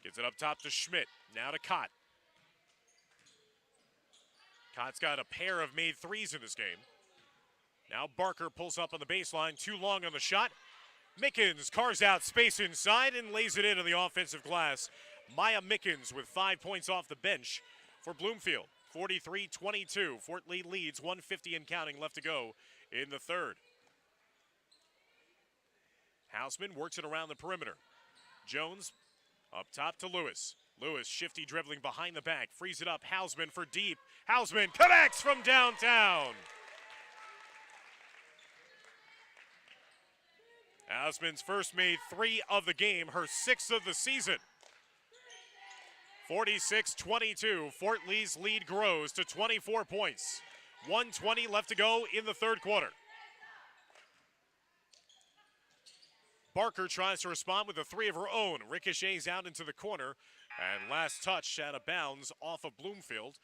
Gets it up top to Schmidt. Now to Cott. Cott's got a pair of made threes in this game. Now Barker pulls up on the baseline. Too long on the shot. Mickens carves out space inside and lays it into the offensive glass. Maya Mickens with 5 points off the bench for Bloomfield. 43-22. Fort Lee leads, 150 and counting left to go in the third. Hausman works it around the perimeter. Jones up top to Lewis. Lewis shifty dribbling behind the back. Frees it up. Hausman for deep. Hausman connects from downtown. Hausman's first made 3 of the game, her 6th of the season. 46-22. Fort Lee's lead grows to 24 points. 1:20 left to go in the third quarter. Barker tries to respond with a 3 of her own. Ricochets out into the corner. And last touch out of bounds off of Bloomfield.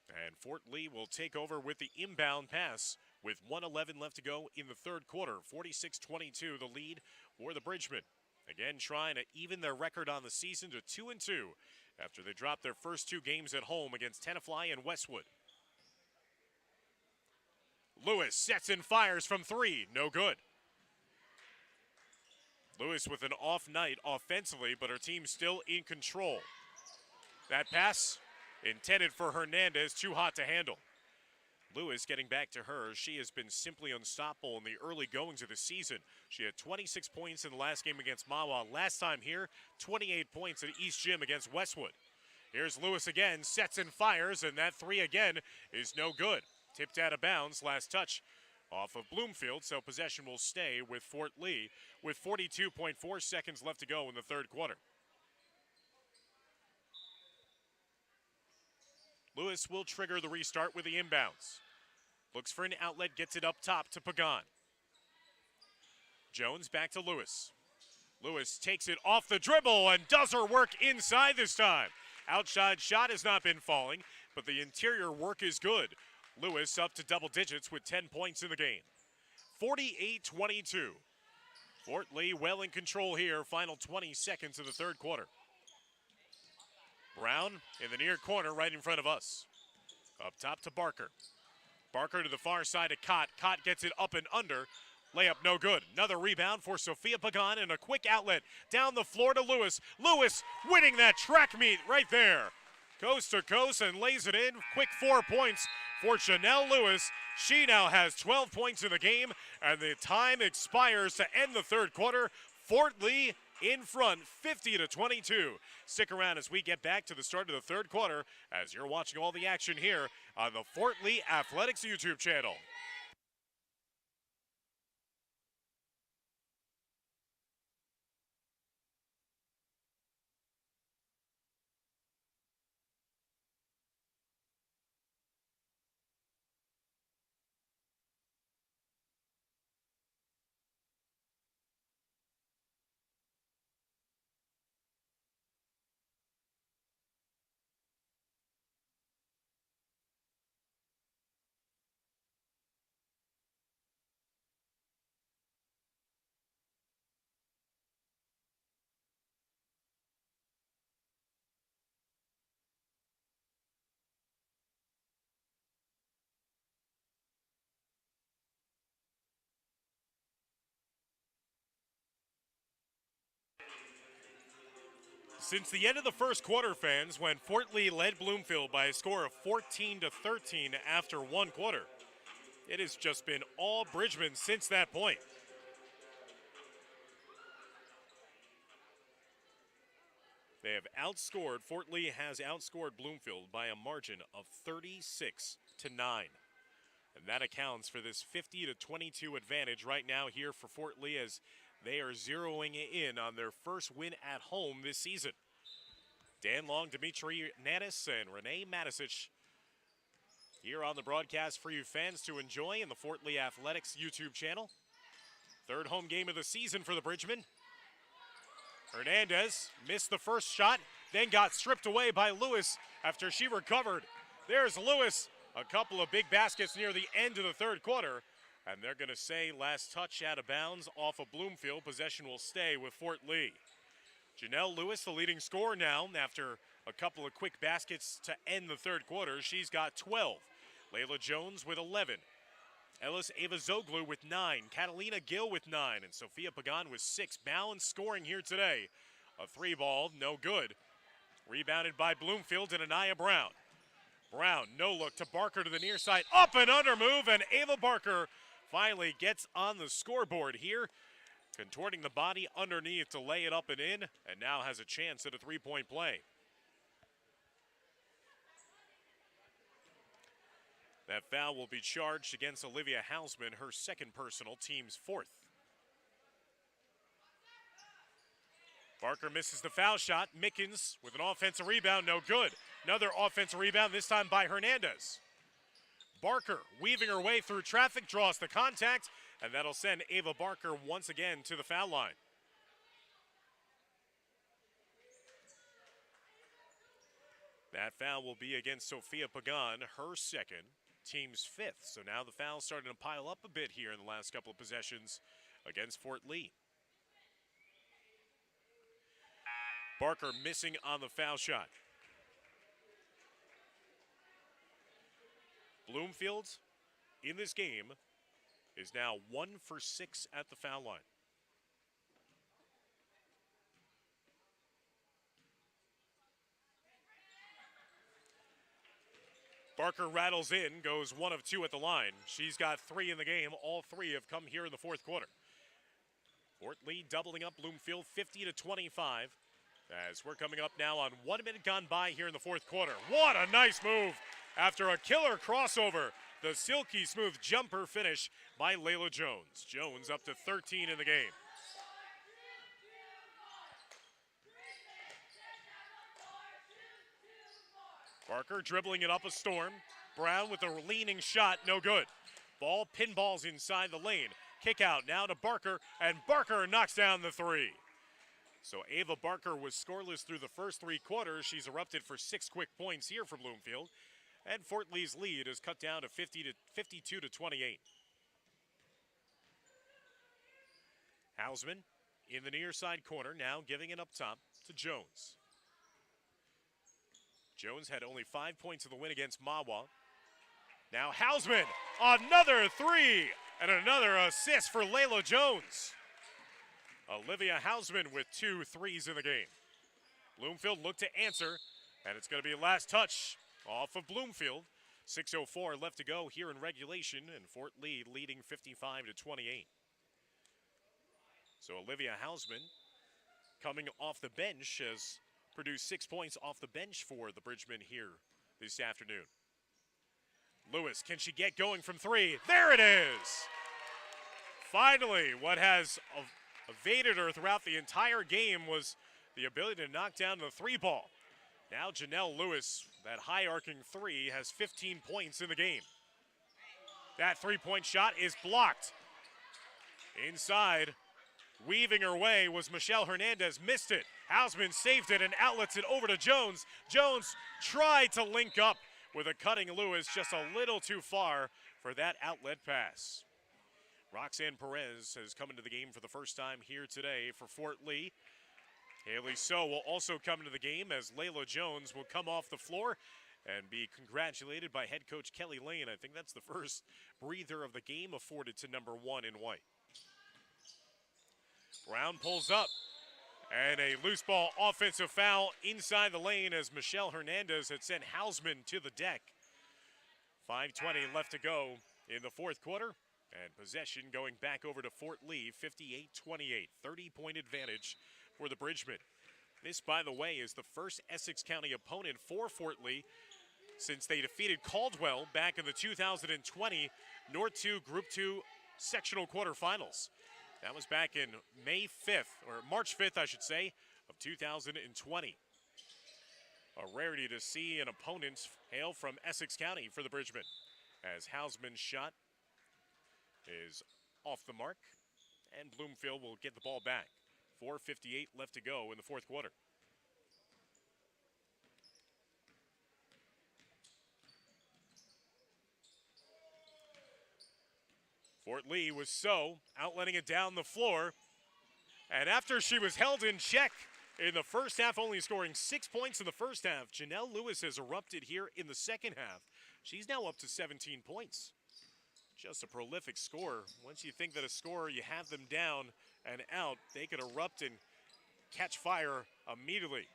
And Fort Lee will take over with the inbound pass with 1:11 left to go in the third quarter. 46-22 the lead for the Bridgemen. Again, trying to even their record on the season to 2-2 after they dropped their first 2 games at home against Tenafly and Westwood. Lewis sets and fires from 3. No good. Lewis with an off night offensively, but her team still in control. That pass intended for Hernandez, too hot to handle. Lewis getting back to her. She has been simply unstoppable in the early goings of the season. She had 26 points in the last game against Mahwah. Last time here, 28 points at East Gym against Westwood. Here's Lewis again, sets and fires, and that 3 again is no good. Tipped out of bounds, last touch off of Bloomfield, so possession will stay with Fort Lee with 42.4 seconds left to go in the third quarter. Lewis will trigger the restart with the inbounds. Looks for an outlet, gets it up top to Pagan. Jones back to Lewis. Lewis takes it off the dribble and does her work inside this time. Outside shot has not been falling, but the interior work is good. Lewis up to double digits with 10 points in the game. 48-22. Fort Lee well in control here. Final 20 seconds of the third quarter. Brown in the near corner right in front of us. Up top to Barker. Barker to the far side of Cott. Cott gets it up and under. Layup no good. Another rebound for Sophia Pagan and a quick outlet down the floor to Lewis. Lewis winning that track meet right there. Coast to coast and lays it in. Quick 4 points for Chanel Lewis. She now has 12 points in the game, and the time expires to end the third quarter. Fort Lee in front, 50-22. Stick around as we get back to the start of the third quarter as you're watching all the action here on the Fort Lee Athletics YouTube channel. Since the end of the first quarter, fans, when Fort Lee led Bloomfield by a score of 14-13 after one quarter, it has just been all Bridgman since that point. They have outscored, Fort Lee has outscored Bloomfield by a margin of 36-9. And that accounts for this 50-22 advantage right now here for Fort Lee as they are zeroing in on their first win at home this season. Dan Long, Dimitri Nanis, and Renee Matisic here on the broadcast for you fans to enjoy in the Fort Lee Athletics YouTube channel. Third home game of the season for the Bridgemen. Hernandez missed the first shot, then got stripped away by Lewis after she recovered. There's Lewis, a couple of big baskets near the end of the third quarter, and they're going to say last touch out of bounds off of Bloomfield. Possession will stay with Fort Lee. Janelle Lewis, the leading scorer now, after a couple of quick baskets to end the third quarter. She's got 12. Layla Jones with 11. Ellis Avazoglu with 9. Catalina Gill with 9. And Sophia Pagan with 6. Balanced scoring here today. A three ball, no good. Rebounded by Bloomfield and Anaya Brown. Brown, no look to Barker to the near side. Up and under move, and Ava Barker finally gets on the scoreboard here, contorting the body underneath to lay it up and in, and now has a chance at a three-point play. That foul will be charged against Olivia Hausman, her second personal, team's fourth. Barker misses the foul shot. Mickens with an offensive rebound, no good. Another offensive rebound, this time by Hernandez. Barker weaving her way through traffic, draws the contact, and that'll send Ava Barker once again to the foul line. That foul will be against Sophia Pagan, her second, team's fifth. So now the foul's starting to pile up a bit here in the last couple of possessions against Fort Lee. Barker missing on the foul shot. Bloomfield in this game is now 1 for 6 at the foul line. Barker rattles in, goes 1 of 2 at the line. She's got 3 in the game. All 3 have come here in the fourth quarter. Fort Lee doubling up Bloomfield 50-25. As we're coming up now on 1 minute gone by here in the fourth quarter. What a nice move after a killer crossover. The silky smooth jumper finish by Layla Jones. Jones up to 13 in the game. Barker dribbling it up a storm. Brown with a leaning shot, no good. Ball pinballs inside the lane. Kick out now to Barker, and Barker knocks down the three. So Ava Barker was scoreless through the first 3 quarters. She's erupted for 6 quick points here for Bloomfield. And Fort Lee's lead is cut down to 52-28. Hausman in the near side corner, now giving it up top to Jones. Jones had only 5 points in the win against Mahwah. Now Hausman, another 3, and another assist for Layla Jones. Olivia Hausman with 2 threes in the game. Bloomfield looked to answer, and it's going to be a last touch off of Bloomfield. 6:04 left to go here in regulation, and Fort Lee leading 55-28. So Olivia Hausman coming off the bench has produced 6 points off the bench for the Bridgemen here this afternoon. Lewis, can she get going from 3? There it is! Finally, what has evaded her throughout the entire game was the ability to knock down the 3 ball. Now Janelle Lewis, that high arcing 3, has 15 points in the game. That 3-point shot is blocked. Inside, weaving her way was Michelle Hernandez, missed it. Hausman saved it and outlets it over to Jones. Jones tried to link up with a cutting Lewis, just a little too far for that outlet pass. Roxanne Perez has come into the game for the first time here today for Fort Lee. Haley So will also come into the game as Layla Jones will come off the floor and be congratulated by head coach Kelly Lane. I think that's the first breather of the game afforded to number 1 in white. Brown pulls up, And a loose ball offensive foul inside the lane as Michelle Hernandez had sent Hausman to the deck. 5:20 left to go in the fourth quarter. And possession going back over to Fort Lee, 58-28, 30-point advantage for the Bridgemen. This, by the way, is the first Essex County opponent for Fort Lee since they defeated Caldwell back in the 2020 North 2 Group 2 sectional quarterfinals. That was back in March 5th, I should say, of 2020. A rarity to see an opponent hail from Essex County for the Bridgemen, as Hausman's shot is off the mark, and Bloomfield will get the ball back. 4:58 left to go in the fourth quarter. Fort Lee was outletting it down the floor, and after she was held in check in the first half, only scoring 6 points in the first half, Janelle Lewis has erupted here in the second half. She's now up to 17 points. Just a prolific scorer. Once you think that a scorer, you have them down and out, they could erupt and catch fire immediately.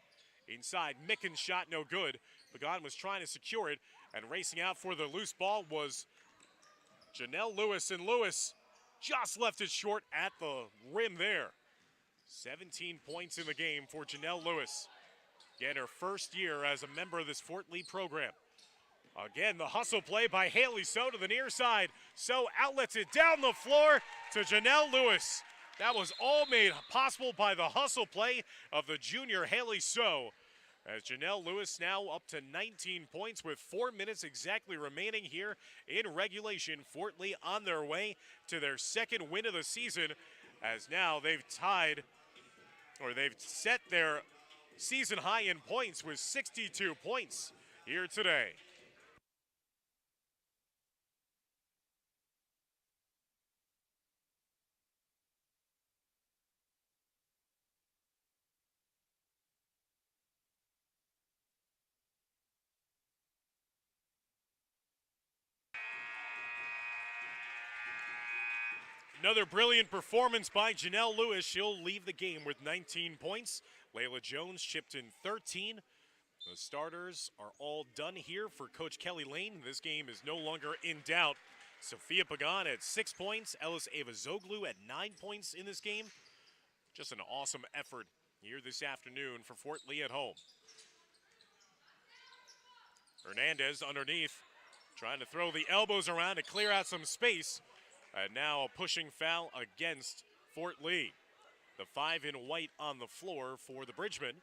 Inside, Mickens' shot no good. Pagan was trying to secure it, and racing out for the loose ball was Janelle Lewis, and Lewis just left it short at the rim there. 17 points in the game for Janelle Lewis. Again, her first year as a member of this Fort Lee program. Again, the hustle play by Haley So to the near side. So outlets it down the floor to Janelle Lewis. That was all made possible by the hustle play of the junior Haley So. As Janelle Lewis now up to 19 points with 4 minutes exactly remaining here in regulation. Fort Lee on their way to their second win of the season, as now they've set their season high in points with 62 points here today. Another brilliant performance by Janelle Lewis. She'll leave the game with 19 points. Layla Jones chipped in 13. The starters are all done here for Coach Kelly Lane. This game is no longer in doubt. Sophia Pagan at 6 points. Ellis Avazoglu at 9 points in this game. Just an awesome effort here this afternoon for Fort Lee at home. Hernandez underneath, trying to throw the elbows around to clear out some space. And now a pushing foul against Fort Lee. The 5 in white on the floor for the Bridgemen.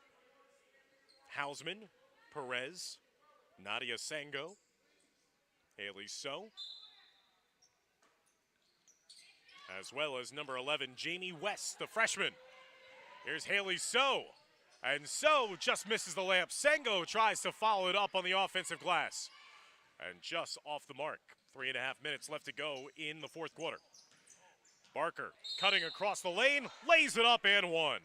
Hausman, Perez, Nadia Sango, Haley So, as well as number 11, Jamie West, the freshman. Here's Haley So, and So just misses the layup. Sango tries to follow it up on the offensive glass, and just off the mark. 3.5 minutes left to go in the fourth quarter. Barker cutting across the lane, lays it up and one.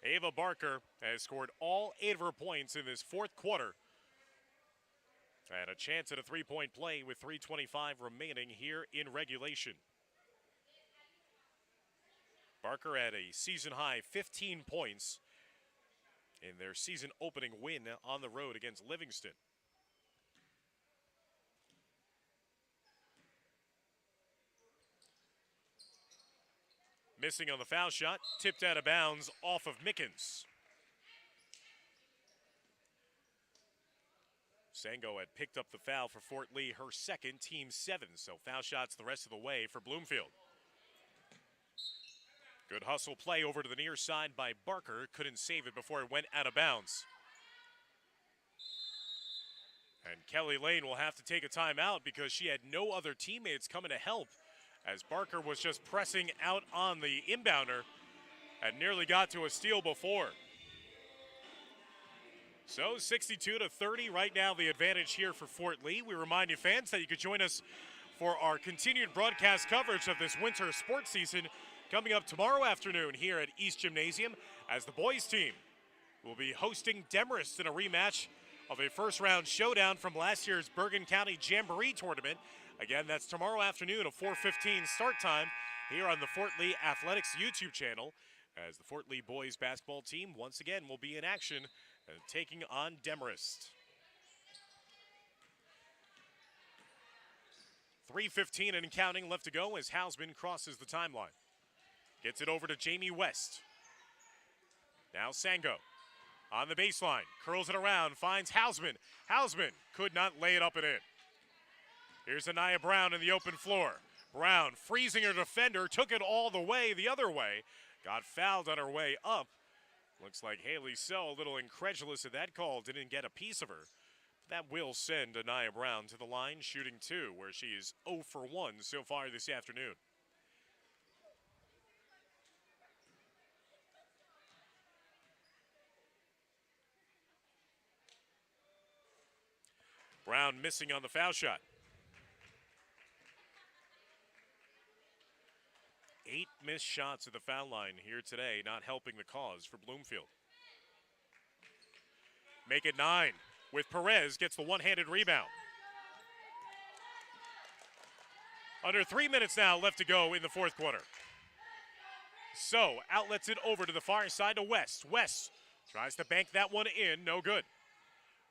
Ava Barker has scored all 8 of her points in this fourth quarter. And a chance at a 3-point play with 3:25 remaining here in regulation. Barker had a season-high 15 points in their season opening win on the road against Livingston. Missing on the foul shot, tipped out of bounds off of Mickens. Sango had picked up the foul for Fort Lee, her second, team 7, so foul shots the rest of the way for Bloomfield. Good hustle play over to the near side by Barker, couldn't save it before it went out of bounds. And Kelly Lane will have to take a timeout because she had no other teammates coming to help, as Barker was just pressing out on the inbounder and nearly got to a steal before. So 62-30 right now, the advantage here for Fort Lee. We remind you fans that you could join us for our continued broadcast coverage of this winter sports season coming up tomorrow afternoon here at East Gymnasium, as the boys team will be hosting Demarest in a rematch of a first-round showdown from last year's Bergen County Jamboree Tournament. Again, that's tomorrow afternoon, a 4:15 start time here on the Fort Lee Athletics YouTube channel. as the Fort Lee boys basketball team once again will be in action taking on Demarest. 3:15 and counting left to go as Hausman crosses the timeline. Gets it over to Jamie West. Now Sango on the baseline, curls it around, finds Hausman. Hausman could not lay it up and in. Here's Anaya Brown in the open floor. Brown freezing her defender, took it all the way the other way. Got fouled on her way up. Looks like Haley So, a little incredulous at that call, didn't get a piece of her. That will send Anaya Brown to the line, shooting 2, where she is 0 for 1 so far this afternoon. Brown missing on the foul shot. 8 missed shots at the foul line here today, not helping the cause for Bloomfield. Make it 9 with Perez, gets the one-handed rebound. Under 3 minutes now left to go in the fourth quarter. So outlets it over to the far side to West. West tries to bank that one in, no good.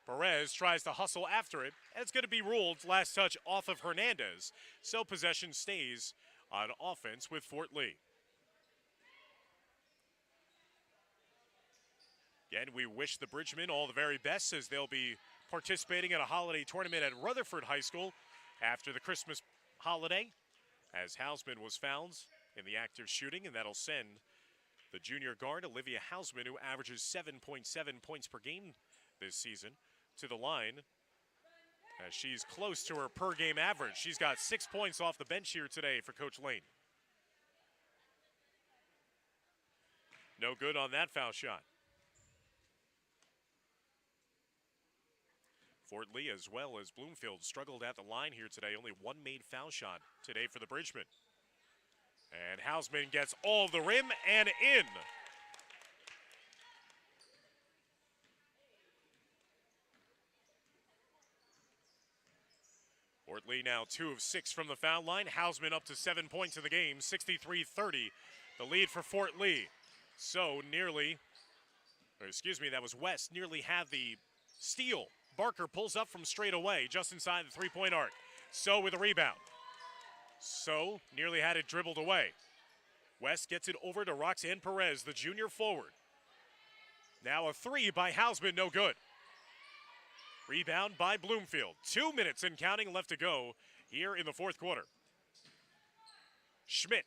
Perez tries to hustle after it, and it's going to be ruled last touch off of Hernandez, so possession stays on offense with Fort Lee. Again, we wish the Bridgemen all the very best as they'll be participating in a holiday tournament at Rutherford High School after the Christmas holiday, as Hausman was fouled in the act of shooting, and that'll send the junior guard, Olivia Hausman, who averages 7.7 points per game this season, to the line as she's close to her per game average. She's got 6 points off the bench here today for Coach Lane. No good on that foul shot. Fort Lee, as well as Bloomfield, struggled at the line here today. Only one made foul shot today for the Bridgemen. And Hausman gets all of the rim and in. Fort Lee now 2 of 6 from the foul line. Hausman up to 7 points in the game, 63-30. The lead for Fort Lee. So that was West, nearly had the steal. Barker pulls up from straight away, just inside the three-point arc. So with a rebound. So nearly had it dribbled away. West gets it over to Roxanne Perez, the junior forward. Now a 3 by Hausman, no good. Rebound by Bloomfield. 2 minutes and counting left to go here in the fourth quarter. Schmidt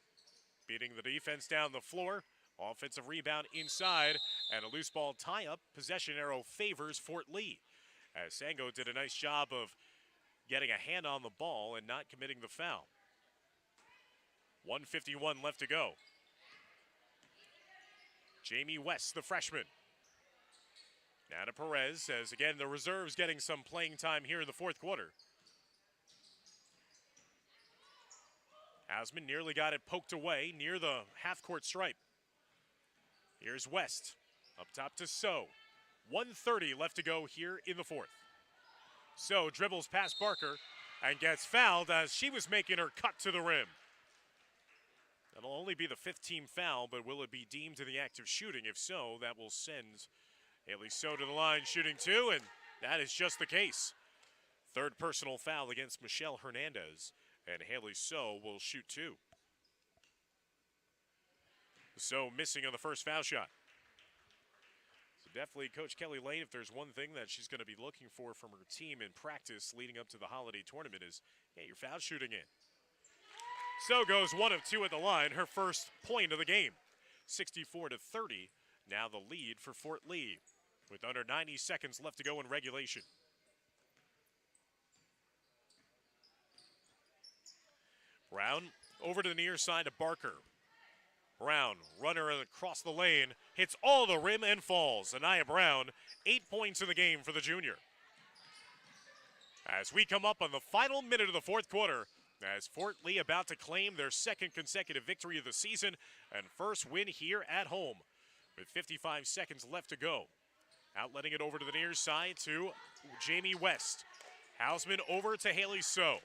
beating the defense down the floor. Offensive rebound inside and a loose ball tie-up. Possession arrow favors Fort Lee, as Sango did a nice job of getting a hand on the ball and not committing the foul. 1:51 left to go. Jamie West, the freshman. Now to Perez, as again the reserves getting some playing time here in the fourth quarter. Hausman nearly got it poked away near the half-court stripe. Here's West, up top to So. 1:30 left to go here in the fourth. So dribbles past Barker and gets fouled as she was making her cut to the rim. That'll only be the 5th team foul, but will it be deemed to the act of shooting? If so, that will send Haley So to the line shooting 2, and that is just the case. 3rd personal foul against Michelle Hernandez, and Haley So will shoot 2. So missing on the first foul shot. So definitely Coach Kelly Lane, if there's one thing that she's going to be looking for from her team in practice leading up to the holiday tournament is get your foul shooting in. So goes 1 of 2 at the line, her first point of the game. 64-30, now the lead for Fort Lee with under 90 seconds left to go in regulation. Brown over to the near side to Barker. Brown, runner across the lane, hits all the rim and falls. Anaya Brown, 8 points in the game for the junior. As we come up on the final minute of the fourth quarter, as Fort Lee about to claim their 2nd consecutive victory of the season and first win here at home with 55 seconds left to go. Outletting it over to the near side to Jamie West. Hausman over to Haley So.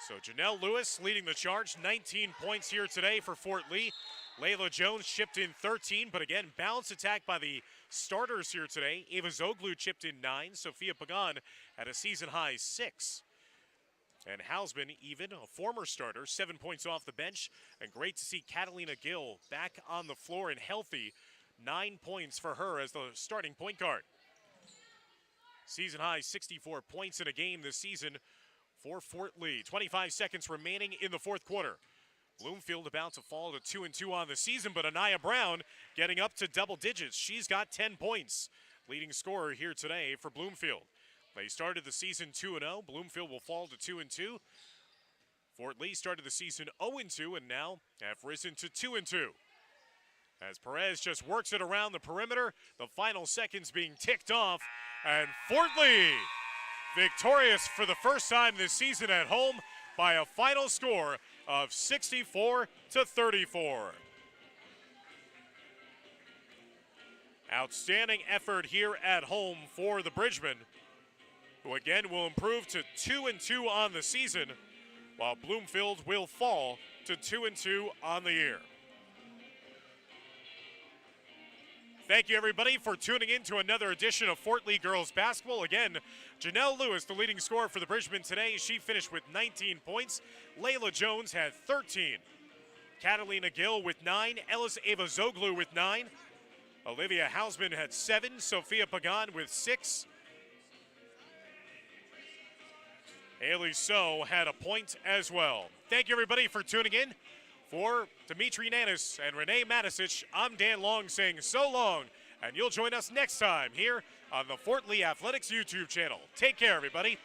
So Janelle Lewis leading the charge, 19 points here today for Fort Lee. Layla Jones chipped in 13, but again, balanced attack by the starters here today. Ava Zoglu chipped in 9. Sophia Pagan at a season-high 6. And Hausman, even a former starter, 7 points off the bench. And great to see Catalina Gill back on the floor and healthy. 9 points for her as the starting point guard. Season-high 64 points in a game this season for Fort Lee. 25 seconds remaining in the fourth quarter. Bloomfield about to fall to 2-2 on the season, but Anaya Brown getting up to double digits. She's got 10 points. Leading scorer here today for Bloomfield. They started the season 2-0. Bloomfield will fall to 2-2. Fort Lee started the season 0-2 and now have risen to 2-2. As Perez just works it around the perimeter, the final seconds being ticked off, and Fort Lee victorious for the first time this season at home by a final score of 64-34. Outstanding effort here at home for the Bridgemen, who again will improve to 2-2 on the season, while Bloomfield will fall to 2-2 on the year. Thank you, everybody, for tuning in to another edition of Fort Lee Girls Basketball. Again, Janelle Lewis, the leading scorer for the Bridgemen today. She finished with 19 points. Layla Jones had 13. Catalina Gill with 9. Ellis Ava Zoglu with 9. Olivia Hausman had 7. Sophia Pagan with 6. Haley So had a point as well. Thank you, everybody, for tuning in. For Dimitri Nanis and Renee Matisic, I'm Dan Long saying so long, and you'll join us next time here on the Fort Lee Athletics YouTube channel. Take care, everybody.